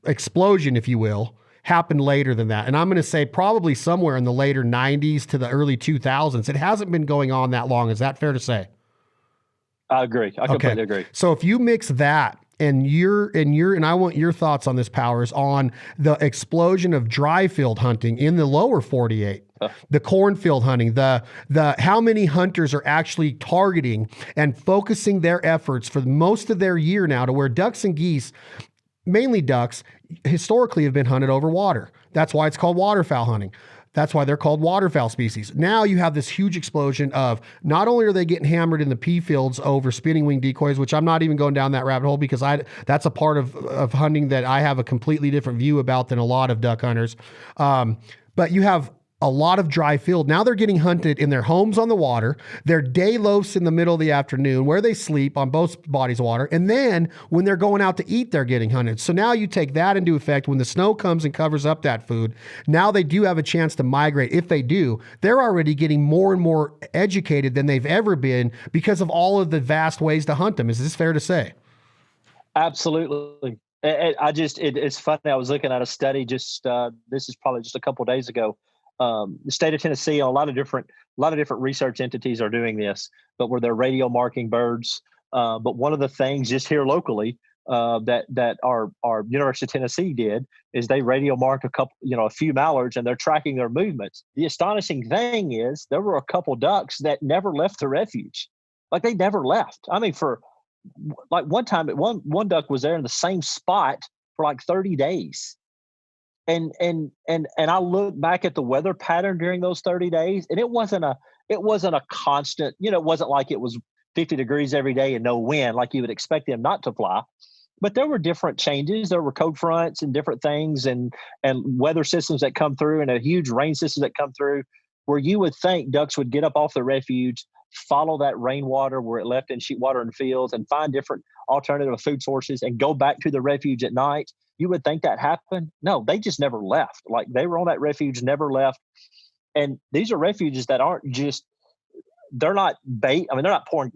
explosion, if you will, happened later than that. And I'm going to say probably somewhere in the later 90s to the early 2000s. It hasn't been going on that long. Is that fair to say? I agree. I completely agree. So if you mix that and I want your thoughts on this, Powers, on the explosion of dry field hunting in the lower 48, the cornfield hunting, the how many hunters are actually targeting and focusing their efforts for most of their year now to where ducks and geese, mainly ducks, historically have been hunted over water. That's why it's called waterfowl hunting. That's why they're called waterfowl species. Now you have this huge explosion of, not only are they getting hammered in the pea fields over spinning wing decoys, which I'm not even going down that rabbit hole because that's a part of hunting that I have a completely different view about than a lot of duck hunters. But you have a lot of dry field. Now they're getting hunted in their homes on the water. They're day loafs in the middle of the afternoon where they sleep on both bodies of water. And then when they're going out to eat, they're getting hunted. So now you take that into effect. When the snow comes and covers up that food, now they do have a chance to migrate. If they do, they're already getting more and more educated than they've ever been because of all of the vast ways to hunt them. Is this fair to say? Absolutely. It's funny. I was looking at a study this is probably just a couple of days ago. The state of Tennessee, a lot of different research entities are doing this, but where they're radio marking birds. But one of the things just here locally that our University of Tennessee did is they radio marked a few mallards, and they're tracking their movements. The astonishing thing is there were a couple ducks that never left the refuge. Like, they never left. I mean, for like one time, one duck was there in the same spot for like 30 days. And I look back at the weather pattern during those 30 days, and it wasn't a constant, it wasn't like it was 50 degrees every day and no wind, like you would expect them not to fly. But there were different changes. There were cold fronts and different things and weather systems that come through, and a huge rain system that come through, where you would think ducks would get up off the refuge, follow that rainwater where it left in sheet water and fields, and find different alternative food sources and go back to the refuge at night. You would think that happened. No, they just never left. Like, they were on that refuge, never left. And these are refuges that aren't just, they're not bait. I mean, they're not pouring,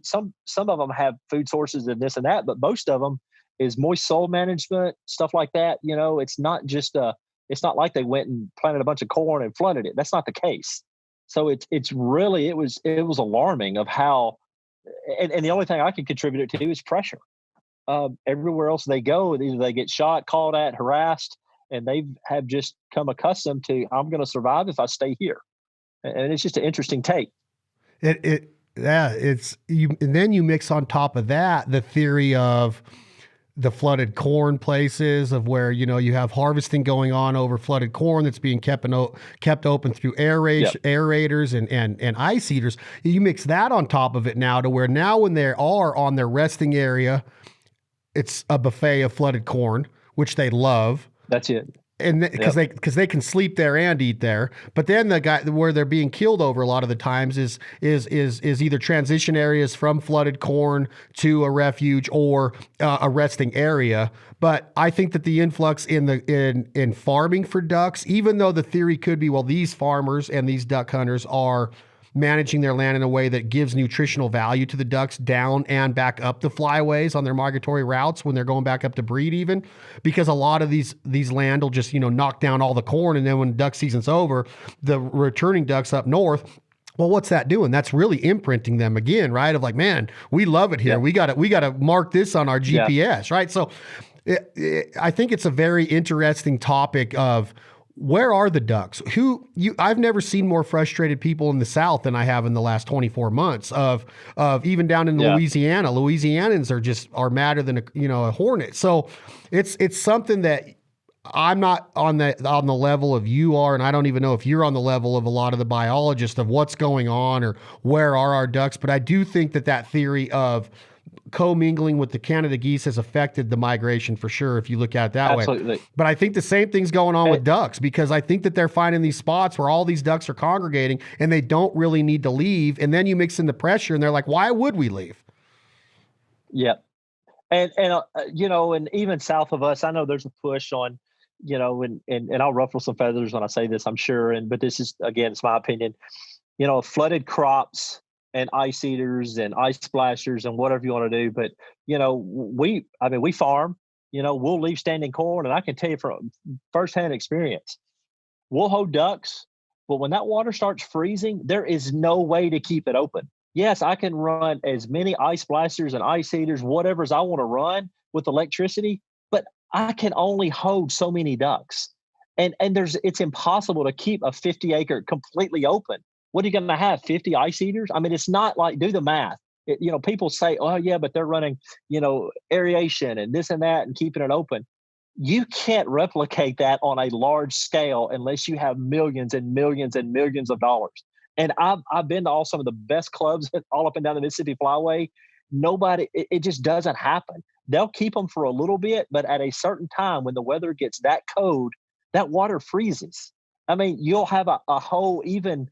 some of them have food sources and this and that, but most of them is moist soil management, stuff like that. It's not just it's not like they went and planted a bunch of corn and flooded it. That's not the case. So it was alarming of how, and the only thing I can contribute it to is pressure. Everywhere else they go, either they get shot, called at, harassed, and they have just come accustomed to, I'm going to survive if I stay here. And it's just an interesting take. It's you. And then you mix on top of that the theory of the flooded corn places, of where, you have harvesting going on over flooded corn that's being kept open through aerators and ice eaters. You mix that on top of it now to where now when they are on their resting area, it's a buffet of flooded corn, which they love. That's it. And because they can sleep there and eat there. But then the guy where they're being killed over a lot of the times is either transition areas from flooded corn to a refuge or a resting area. But I think that the influx in farming for ducks, even though the theory could be, well, these farmers and these duck hunters are managing their land in a way that gives nutritional value to the ducks down and back up the flyways on their migratory routes when they're going back up to breed even, because a lot of these land will just, knock down all the corn. And then when duck season's over, the returning ducks up north, well, what's that doing? That's really imprinting them again, right? Of like, man, we love it here. Yeah. We got to mark this on our GPS, right? So I think it's a very interesting topic of, where are the ducks? I've never seen more frustrated people in the South than I have in the last 24 months of even down in Louisiana. Louisianans are madder than a hornet. So it's something that I'm not on the level of you are, and I don't even know if you're on the level of a lot of the biologists of what's going on or where are our ducks. But I do think that theory of commingling with the Canada geese has affected the migration for sure, if you look at it that way. But I think the same thing's going on with ducks, because I think that they're finding these spots where all these ducks are congregating and they don't really need to leave. And then you mix in the pressure and they're like, why would we leave? Yeah. And even south of us, I know there's a push on, and I'll ruffle some feathers when I say this, I'm sure. But this is, again, it's my opinion, flooded crops and ice eaters and ice splashers and whatever you want to do. But, we farm, we'll leave standing corn. And I can tell you from firsthand experience, we'll hold ducks, but when that water starts freezing, there is no way to keep it open. Yes, I can run as many ice splashers and ice eaters, whatever's I want to run with electricity, but I can only hold so many ducks. And it's impossible to keep a 50-acre completely open. What are you going to have, 50 ice eaters? I mean, it's not like, do the math. People say, oh, yeah, but they're running, aeration and this and that and keeping it open. You can't replicate that on a large scale unless you have millions and millions and millions of dollars. And I've been to some of the best clubs all up and down the Mississippi Flyway. It just doesn't happen. They'll keep them for a little bit, but at a certain time when the weather gets that cold, that water freezes. I mean, you'll have a whole, even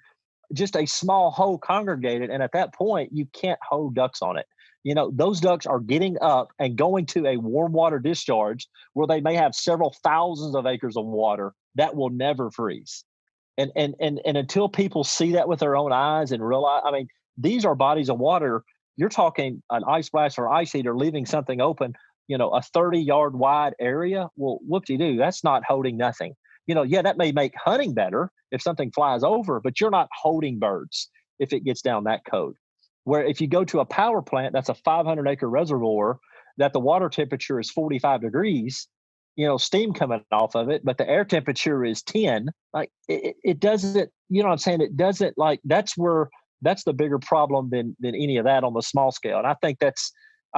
just a small hole congregated. And at that point, you can't hold ducks on it. Those ducks are getting up and going to a warm water discharge where they may have several thousands of acres of water that will never freeze. And until people see that with their own eyes and realize, I mean, these are bodies of water. You're talking an ice splash or ice eater leaving something open, a 30-yard wide area. Well, whoop-de-doo, that's not holding nothing. That may make hunting better if something flies over, but you're not holding birds if it gets down that cold. Where if you go to a power plant, that's a 500-acre reservoir, that the water temperature is 45 degrees, steam coming off of it, but the air temperature is 10. Like it doesn't, what I'm saying? It doesn't, like, that's the bigger problem than any of that on the small scale. And I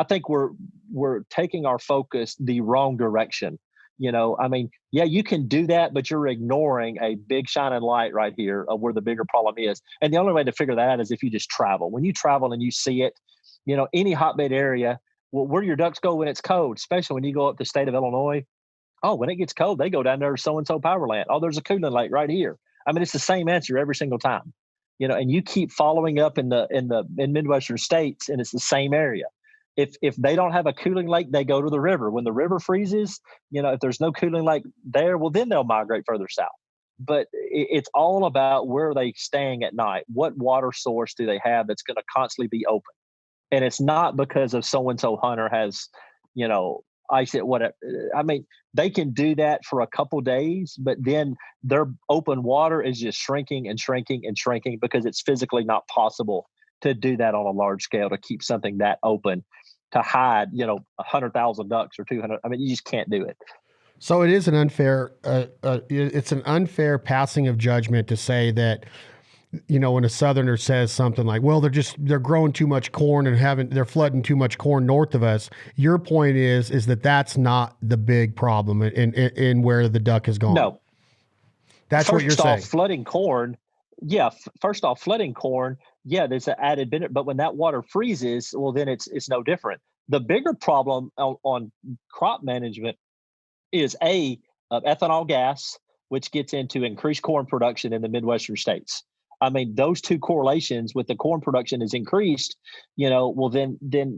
think we're taking our focus the wrong direction. You can do that, but you're ignoring a big shining light right here of where the bigger problem is. And the only way to figure that out is if you just travel. When you travel and you see it, any hotbed area, well, where your ducks go when it's cold, especially when you go up the state of Illinois. Oh, when it gets cold, they go down there to so-and-so power plant. Oh, there's a cooling lake right here. I mean, it's the same answer every single time, and you keep following up in Midwestern states, and it's the same area. If they don't have a cooling lake, they go to the river. When the river freezes, if there's no cooling lake there, well, then they'll migrate further south. But it's all about where are they staying at night? What water source do they have that's going to constantly be open? And it's not because of so-and-so hunter has, ice it, whatever. I mean, they can do that for a couple days, but then their open water is just shrinking and shrinking and shrinking because it's physically not possible to do that on a large scale, to keep something that open, to hide, 100,000 ducks or 200. I mean, you just can't do it. So it is an unfair, it's an unfair passing of judgment to say that, when a Southerner says something like, well, they're growing too much corn and they're flooding too much corn north of us. Your point is that that's not the big problem in where the duck has gone. No. That's what you're saying. Flooding corn. Yeah. First off, flooding corn. Yeah, there's an added benefit, but when that water freezes, well, then it's no different. The bigger problem on crop management is ethanol gas, which gets into increased corn production in the Midwestern states. I mean, those two correlations with the corn production is increased, well, then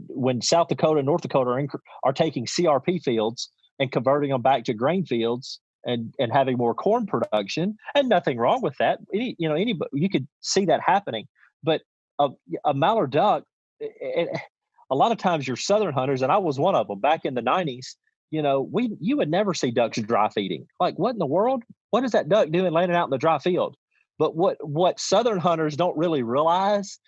when South Dakota and North Dakota are taking CRP fields and converting them back to grain fields and having more corn production, and nothing wrong with that. You could see that happening. But a, a mallard duck, a lot of times your southern hunters, and I was one of them back in the 90s, you would never see ducks dry feeding. Like, what in the world? What is that duck doing landing out in the dry field? But what southern hunters don't really realize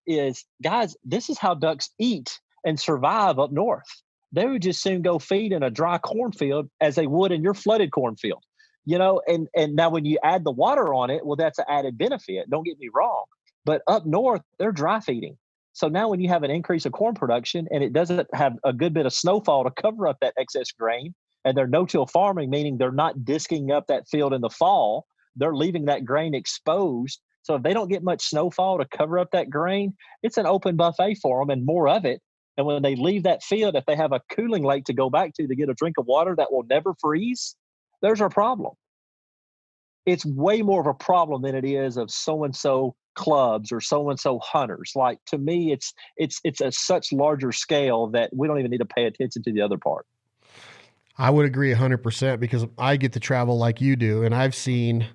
is, guys, this is how ducks eat and survive up north. They would just soon go feed in a dry cornfield as they would in your flooded cornfield. And now when you add the water on it, well, that's an added benefit. Don't get me wrong. But up north, they're dry feeding. So now when you have an increase of corn production and it doesn't have a good bit of snowfall to cover up that excess grain, and they're no-till farming, meaning they're not disking up that field in the fall, they're leaving that grain exposed. So if they don't get much snowfall to cover up that grain, it's an open buffet for them and more of it. And when they leave that field, if they have a cooling lake to go back to get a drink of water that will never freeze, there's our problem. It's way more of a problem than it is of so-and-so clubs or so-and-so hunters. Like, to me, it's a such larger scale that we don't even need to pay attention to the other part. I would agree 100% because I get to travel like you do, and I've seen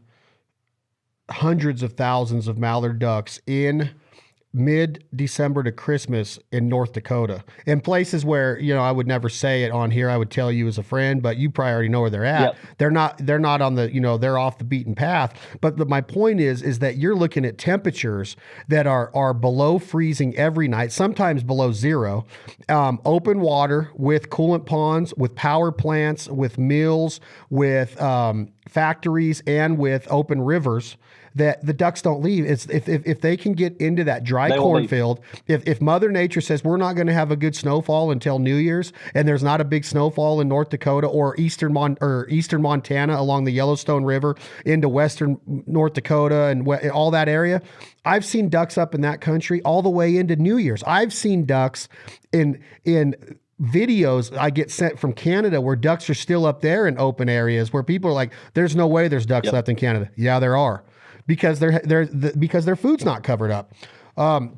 hundreds of thousands of mallard ducks in mid-December to Christmas in North Dakota, in places where, I would never say it on here. I would tell you as a friend, but you probably already know where they're at. Yep. They're not on the, they're off the beaten path. But my point is that you're looking at temperatures that are below freezing every night, sometimes below zero, open water with coolant ponds, with power plants, with mills, with factories, and with open rivers, that the ducks don't leave. It's if they can get into that dry cornfield, if Mother Nature says we're not going to have a good snowfall until New Year's, and there's not a big snowfall in North Dakota or eastern Montana along the Yellowstone River into western North Dakota and all that area, I've seen ducks up in that country all the way into New Year's. I've seen ducks in videos I get sent from Canada where ducks are still up there in open areas where people are like, there's no way there's ducks left in Canada. Yeah, there are. Because their food's not covered up. Not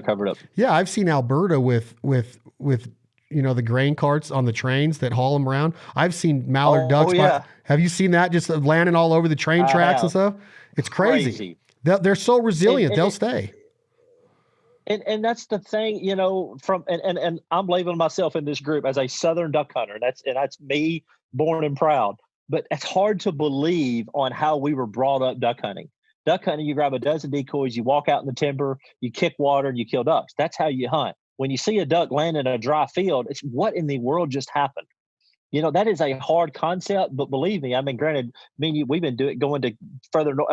covered up. Yeah, I've seen Alberta with the grain carts on the trains that haul them around. I've seen mallard ducks. Yeah. Have you seen that just landing all over the train tracks and stuff? It's crazy. They're so resilient. They'll stay. And that's the thing, and I'm labeling myself in this group as a Southern duck hunter. That's me, born and proud. But it's hard to believe on how we were brought up duck hunting. Duck hunting, you grab a dozen decoys, you walk out in the timber, you kick water, and you kill ducks. That's how you hunt. When you see a duck land in a dry field, it's what in the world just happened? That is a hard concept, but believe me, granted, we've been going to further north.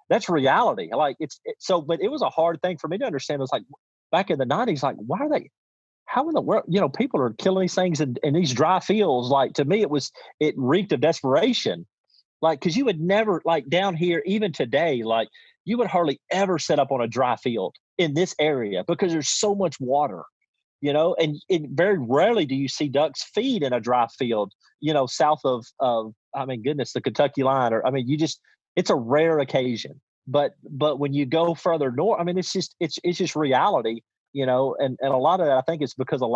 That's reality. Like but it was a hard thing for me to understand. It was like back in the 90s, like, how in the world, people are killing these things in these dry fields. Like, to me, it reeked of desperation. Like, because you would never, like down here, even today, like you would hardly ever set up on a dry field in this area because there's so much water, and very rarely do you see ducks feed in a dry field, south of the Kentucky line, or, it's a rare occasion. But when you go further north, it's just reality. And a lot of that, I think, is because of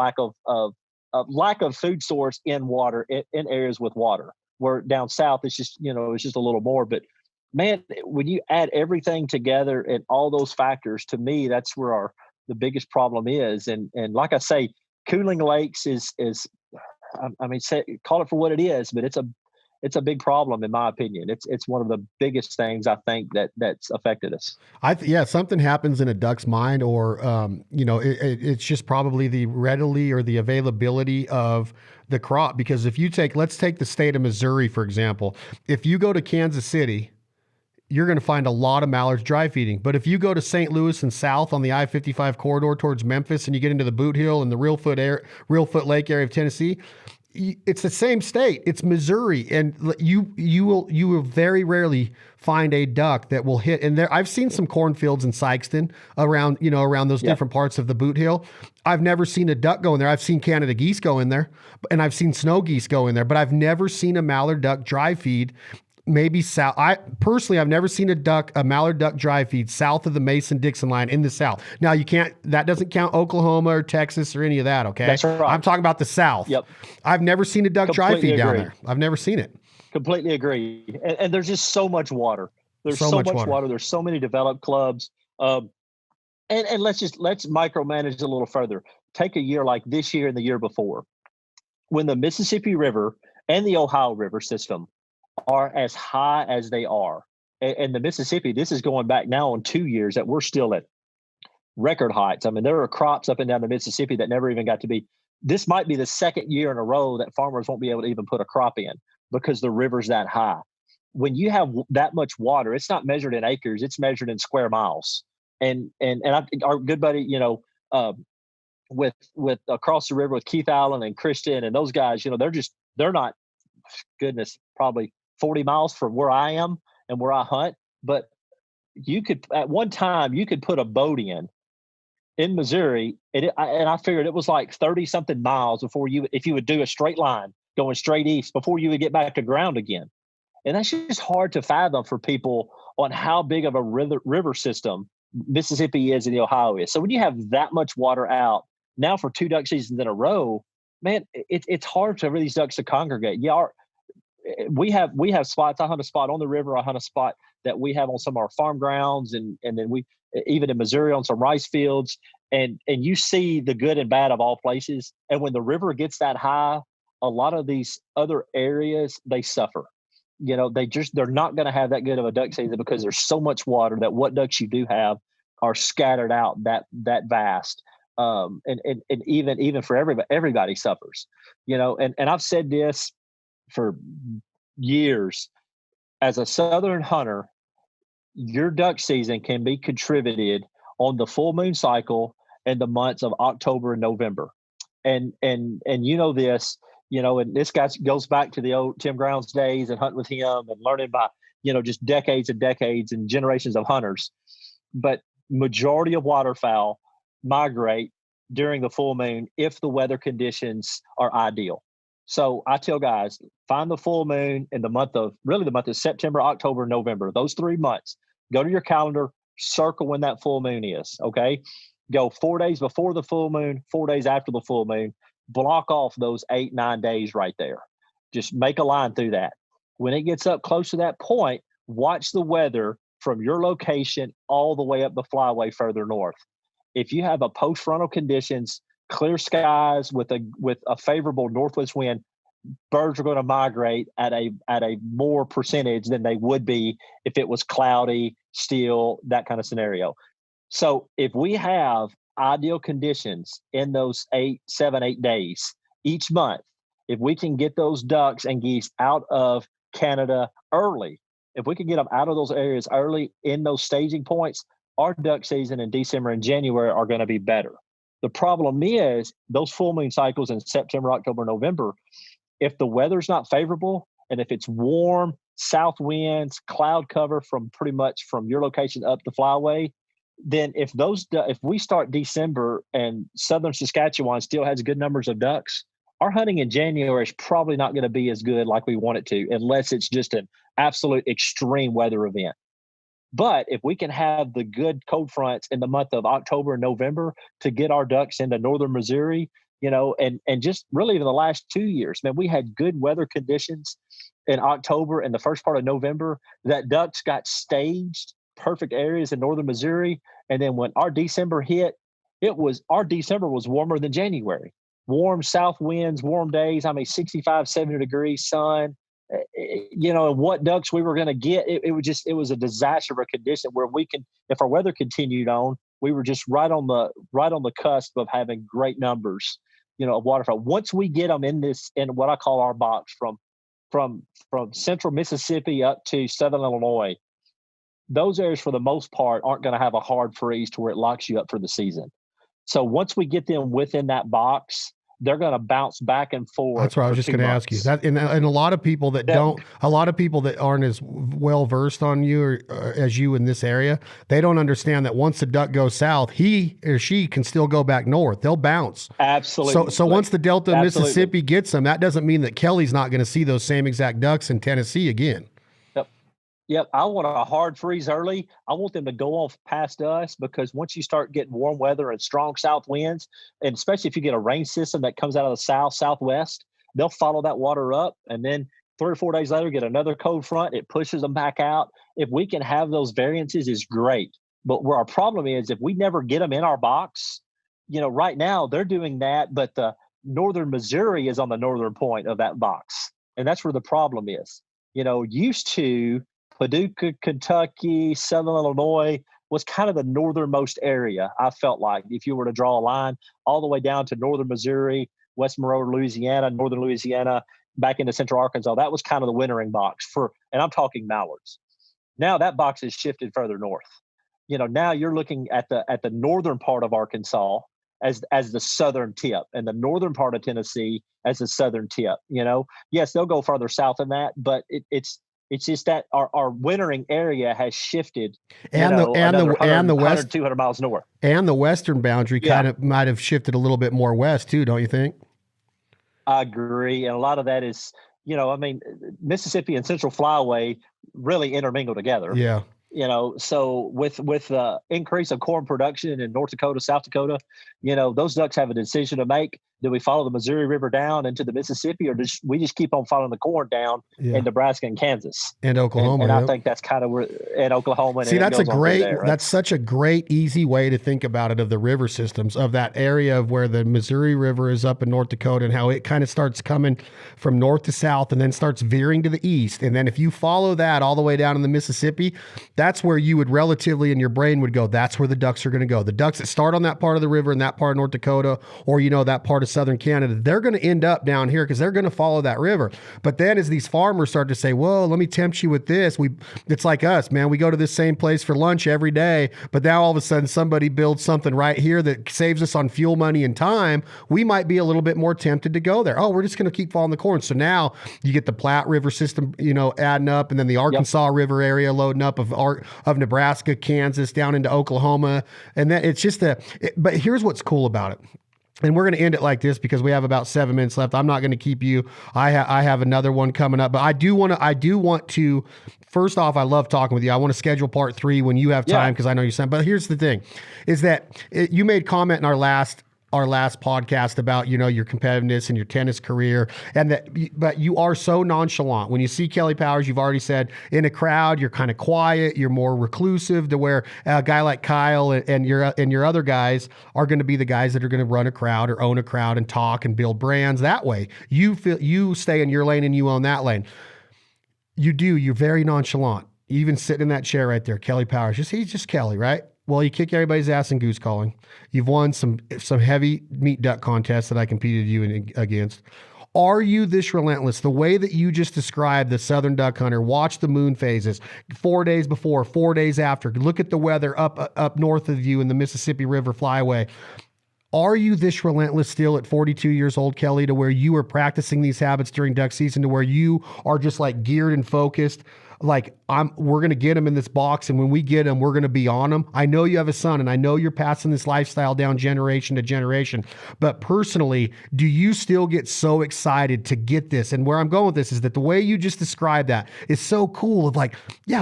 lack of food source in water in areas with water. Where down south, it's just a little more. But man, when you add everything together and all those factors, to me, that's where the biggest problem is. And like I say, cooling lakes is call it for what it is, but it's a big problem in my opinion. It's one of the biggest things I think that's affected us. Something happens in a duck's mind, or it's just probably the readily or the availability of the crop. Because if let's take the state of Missouri, for example. If you go to Kansas City, you're going to find a lot of mallards dry feeding. But if you go to St. Louis and south on the I-55 corridor towards Memphis, and you get into the Boot Hill and the Reelfoot Lake area of Tennessee, it's the same state. It's Missouri, and you will very rarely find a duck that will hit. And I've seen some cornfields in Sikeston around those different parts of the Boot Hill. I've never seen a duck go in there. I've seen Canada geese go in there, and I've seen snow geese go in there, but I've never seen a mallard duck dry feed. Maybe south. I've never seen a mallard duck dry feed south of the Mason-Dixon line in the South. Now that doesn't count Oklahoma or Texas or any of that. Okay. That's right. I'm talking about the South. Yep. I've never seen a duck dry feed down there. I've never seen it. Completely agree. And there's just so much water. There's so much water. There's so many developed clubs. And let's micromanage a little further. Take a year like this year and the year before, when the Mississippi River and the Ohio River system are as high as they are. And the Mississippi, this is going back now on 2 years that we're still at record heights. I mean, there are crops up and down the Mississippi that never even got to be. This might be the second year in a row that farmers won't be able to even put a crop in because the river's that high. When you have that much water, it's not measured in acres; it's measured in square miles. And our good buddy, with across the river with Keith Allen and Christian and those guys, they're not, goodness, probably 40 miles from where I am and where I hunt, but you could at one time you could put a boat in Missouri, and I figured it was like 30 something miles before if you would do a straight line going straight east before you would get back to ground again. And that's just hard to fathom for people on how big of a river system Mississippi is and the Ohio is. So when you have that much water out now for 2 duck seasons in a row, man, it's hard for these ducks to congregate. Yeah, we have spots. I hunt a spot on the river. I hunt a spot that we have on some of our farm grounds, and then we even in Missouri on some rice fields. And you see the good and bad of all places. And when the river gets that high, a lot of these other areas, they suffer. They're not going to have that good of a duck season because there's so much water that what ducks you do have are scattered out that vast. And even for everybody suffers, and I've said this for years. As a Southern hunter, your duck season can be contributed on the full moon cycle in the months of October and November. And this, and this guy goes back to the old Tim Grounds days and hunting with him and learning by, just decades and decades and generations of hunters. But majority of waterfowl migrate during the full moon if the weather conditions are ideal. So I tell guys, find the full moon in the month of September, October, November, those 3 months. Go to your calendar, circle when that full moon is, okay? Go 4 days before the full moon, 4 days after the full moon, block off those 8-9 days right there. Just make a line through that. When it gets up close to that point, watch the weather from your location all the way up the flyway further north. If you have a post-frontal conditions, clear skies with a favorable northwest wind, birds are going to migrate at a more percentage than they would be if it was cloudy, still, that kind of scenario. So if we have ideal conditions in those 7, 8 days each month, if we can get those ducks and geese out of Canada early, if we can get them out of those areas early in those staging points, our duck season in December and January are going to be better. The problem is those full moon cycles in September, October, November, if the weather's not favorable and if it's warm, south winds, cloud cover from pretty much from your location up the flyway, then if we start December and southern Saskatchewan still has good numbers of ducks, our hunting in January is probably not going to be as good like we want it to, unless it's just an absolute extreme weather event. But if we can have the good cold fronts in the month of October and November to get our ducks into northern Missouri, and just really in the last 2 years, man, we had good weather conditions in October and the first part of November that ducks got staged, perfect areas in northern Missouri. And then when our December hit, our December was warmer than January. Warm south winds, warm days. 65, 70 degrees sun. And what ducks we were going to get, it was a disaster of a condition where if our weather continued on, we were just right on the cusp of having great numbers, of waterfowl. Once we get them in what I call our box from central Mississippi up to southern Illinois, those areas for the most part aren't going to have a hard freeze to where it locks you up for the season. So once we get them within that box, they're going to bounce back and forth. That's what I was just going to ask you. That and a lot of people that aren't as well versed on you or as you in this area, they don't understand that once the duck goes south, he or she can still go back north. They'll bounce. Absolutely. So once the Delta of Mississippi gets them, that doesn't mean that Kelley's not going to see those same exact ducks in Tennessee again. Yep, I want a hard freeze early. I want them to go off past us because once you start getting warm weather and strong south winds, and especially if you get a rain system that comes out of the southwest, they'll follow that water up. And then 3 or 4 days later, get another cold front. It pushes them back out. If we can have those variances, is great. But where our problem is, if we never get them in our box, right now they're doing that, but the northern Missouri is on the northern point of that box. And that's where the problem is. Used to Paducah, Kentucky, Southern Illinois was kind of the northernmost area. I felt like if you were to draw a line all the way down to northern Missouri, West Monroe, Louisiana, northern Louisiana, back into central Arkansas, that was kind of the wintering box and I'm talking mallards. Now that box has shifted further north. Now you're looking at the northern part of Arkansas as the southern tip, and the northern part of Tennessee as the southern tip. Yes, they'll go further south than that, but it's just that our wintering area has shifted, and the west 200 miles north, and the western boundary kind of might have shifted a little bit more west too, don't you think? I agree, and a lot of that is, Mississippi and Central Flyway really intermingle together. Yeah. So with the increase of corn production in North Dakota, South Dakota, those ducks have a decision to make. Do we follow the Missouri River down into the Mississippi, or we just keep on following the corn down in Nebraska and Kansas and Oklahoma? And I think that's kind of where, and Oklahoma. See, that's right? That's such a great, easy way to think about it, of the river systems, of that area of where the Missouri River is up in North Dakota, and how it kind of starts coming from north to south and then starts veering to the east. And then if you follow that all the way down in the Mississippi, that's where you would relatively in your brain would go, that's where the ducks are going to go. The ducks that start on that part of the river in that part of North Dakota, or, that part of southern Canada, they're going to end up down here because they're going to follow that river. But then as these farmers start to say, whoa, let me tempt you with this. It's like us, man. We go to this same place for lunch every day, but now all of a sudden somebody builds something right here that saves us on fuel money and time. We might be a little bit more tempted to go there. Oh, we're just going to keep following the corn. So now you get the Platte River system, adding up, and then the Arkansas River area loading up of Nebraska, Kansas, down into Oklahoma. And then it's just but here's what's cool about it. And we're going to end it like this because we have about 7 minutes left. I'm not going to keep you. I have another one coming up, but I do want to, first off, I love talking with you. I want to schedule part 3 when you have time, because I know you sent, but here's the thing is that you made comment in our last podcast about, your competitiveness and your tennis career, but you are so nonchalant. When you see Kelley Powers, you've already said in a crowd, you're kind of quiet, you're more reclusive, to where a guy like Kyle and your other guys are going to be the guys that are going to run a crowd or own a crowd and talk and build brands that way. You stay in your lane and you own that lane. You're very nonchalant. You even sitting in that chair right there, Kelley Powers. He's just Kelley, right? Well, you kick everybody's ass in goose calling. You've won some heavy meat duck contests that I competed you against. Are you this relentless? The way that you just described the southern duck hunter, watch the moon phases, 4 days before, 4 days after, look at the weather up north of you in the Mississippi River Flyway. Are you this relentless still at 42 years old, Kelley, to where you are practicing these habits during duck season, to where you are just like geared and focused? Like we're going to get them in this box, and when we get them, we're going to be on them. I know you have a son, and I know you're passing this lifestyle down generation to generation, but personally, do you still get so excited to get this? And where I'm going with this is that the way you just described that is so cool, of like,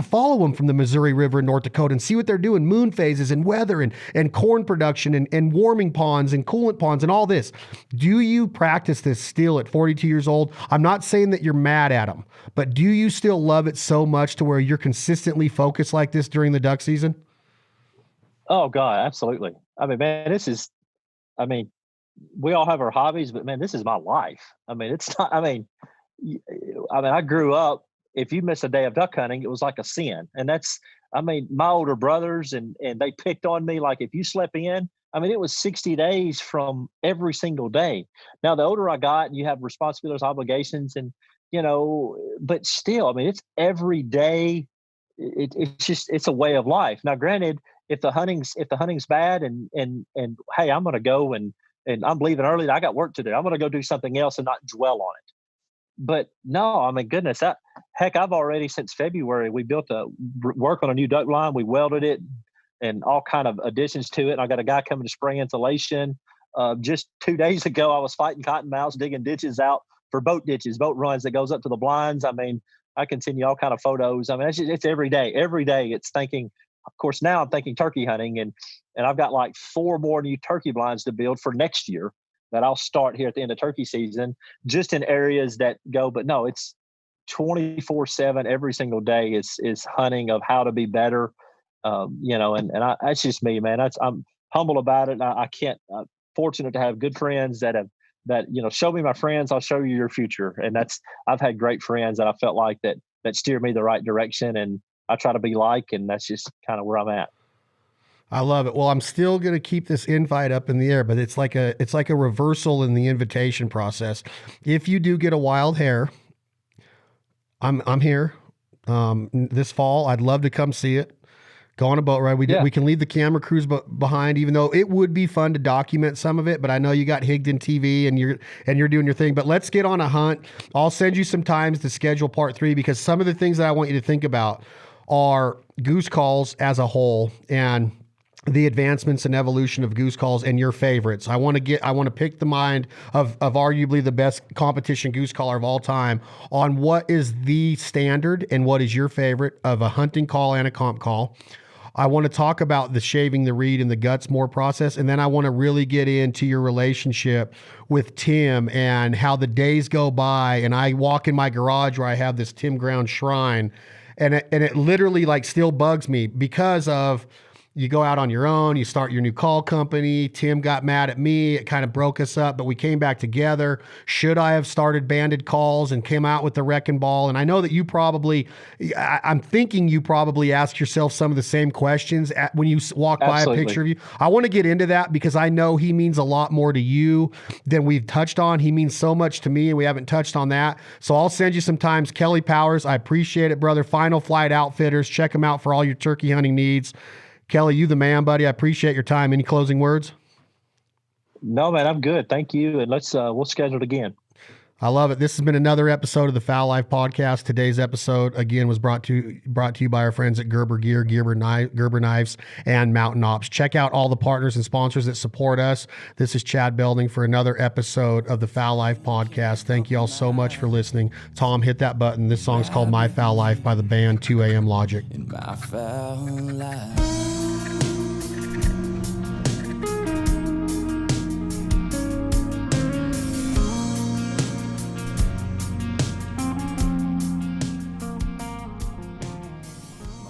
follow them from the Missouri River in North Dakota and see what they're doing, moon phases and weather and corn production and warming ponds and coolant ponds and all this. Do you practice this still at 42 years old? I'm not saying that you're mad at them, but do you still love it so much to where you're consistently focused like this during the duck season? Oh God, absolutely. I mean, man, we all have our hobbies, but man, this is my life. It's not, I grew up, if you miss a day of duck hunting, it was like a sin. And that's, my older brothers and they picked on me. Like if you slept in, it was 60 days from every single day. Now, the older I got, and you have responsibilities, obligations, and, but still, it's every day. It's a way of life. Now, granted, if the hunting's bad and hey, I'm going to go and I'm leaving early, I got work to do, I'm going to go do something else and not dwell on it. But no, goodness, I've already, since February, we work on a new duck line. We welded it and all kind of additions to it. And I got a guy coming to spray insulation. Just 2 days ago, I was fighting cottonmouths, digging ditches out for boat runs that goes up to the blinds. I continue all kind of photos. It's every day. Every day it's thinking, of course, now I'm thinking turkey hunting, and I've got like 4 more new turkey blinds to build for next year that I'll start here at the end of turkey season, just in areas that go, but no, it's 24/7 every single day is hunting of how to be better. and that's just me, man. I'm humble about it. I can't. Fortunate to have good friends that show me my friends. I'll show you your future, and I've had great friends that I felt like that steer me the right direction, and I try to be like, and that's just kind of where I'm at. I love it. Well, I'm still going to keep this invite up in the air, but it's like a reversal in the invitation process. If you do get a wild hair, I'm here this fall. I'd love to come see it. Go on a boat ride. We can leave the camera crews behind, even though it would be fun to document some of it. But I know you got Higdon TV and you're doing your thing. But let's get on a hunt. I'll send you some times to schedule part 3, because some of the things that I want you to think about are goose calls as a whole and the advancements and evolution of goose calls and your favorites. I want to pick the mind of arguably the best competition goose caller of all time on what is the standard and what is your favorite of a hunting call and a comp call. I want to talk about the shaving the reed and the guts more process. And then I want to really get into your relationship with Tim and how the days go by. And I walk in my garage where I have this Tim Ground shrine, and it literally like still bugs me because of, you go out on your own, you start your new call company. Tim got mad at me. It kind of broke us up, but we came back together. Should I have started Banded Calls and came out with the Wrecking Ball? And I know that I'm thinking you probably ask yourself some of the same questions when you walk Absolutely. by a picture of you. I want to get into that because I know he means a lot more to you than we've touched on. He means so much to me and we haven't touched on that. So I'll send you some times. Kelley Powers, I appreciate it, brother. Final Flight Outfitters. Check them out for all your turkey hunting needs. Kelley, you the man, buddy. I appreciate your time. Any closing words? No, man, I'm good. Thank you. And we'll schedule it again. I love it. This has been another episode of the Fowl Life Podcast. Today's episode, again, was brought to you by our friends at Gerber Gear, Gerber Knives, and Mountain Ops. Check out all the partners and sponsors that support us. This is Chad Belding for another episode of the Fowl Life Podcast. Thank you all so much for listening. Tom, hit that button. This song's called My Fowl Life by the band 2 AM Logic. In my foul life.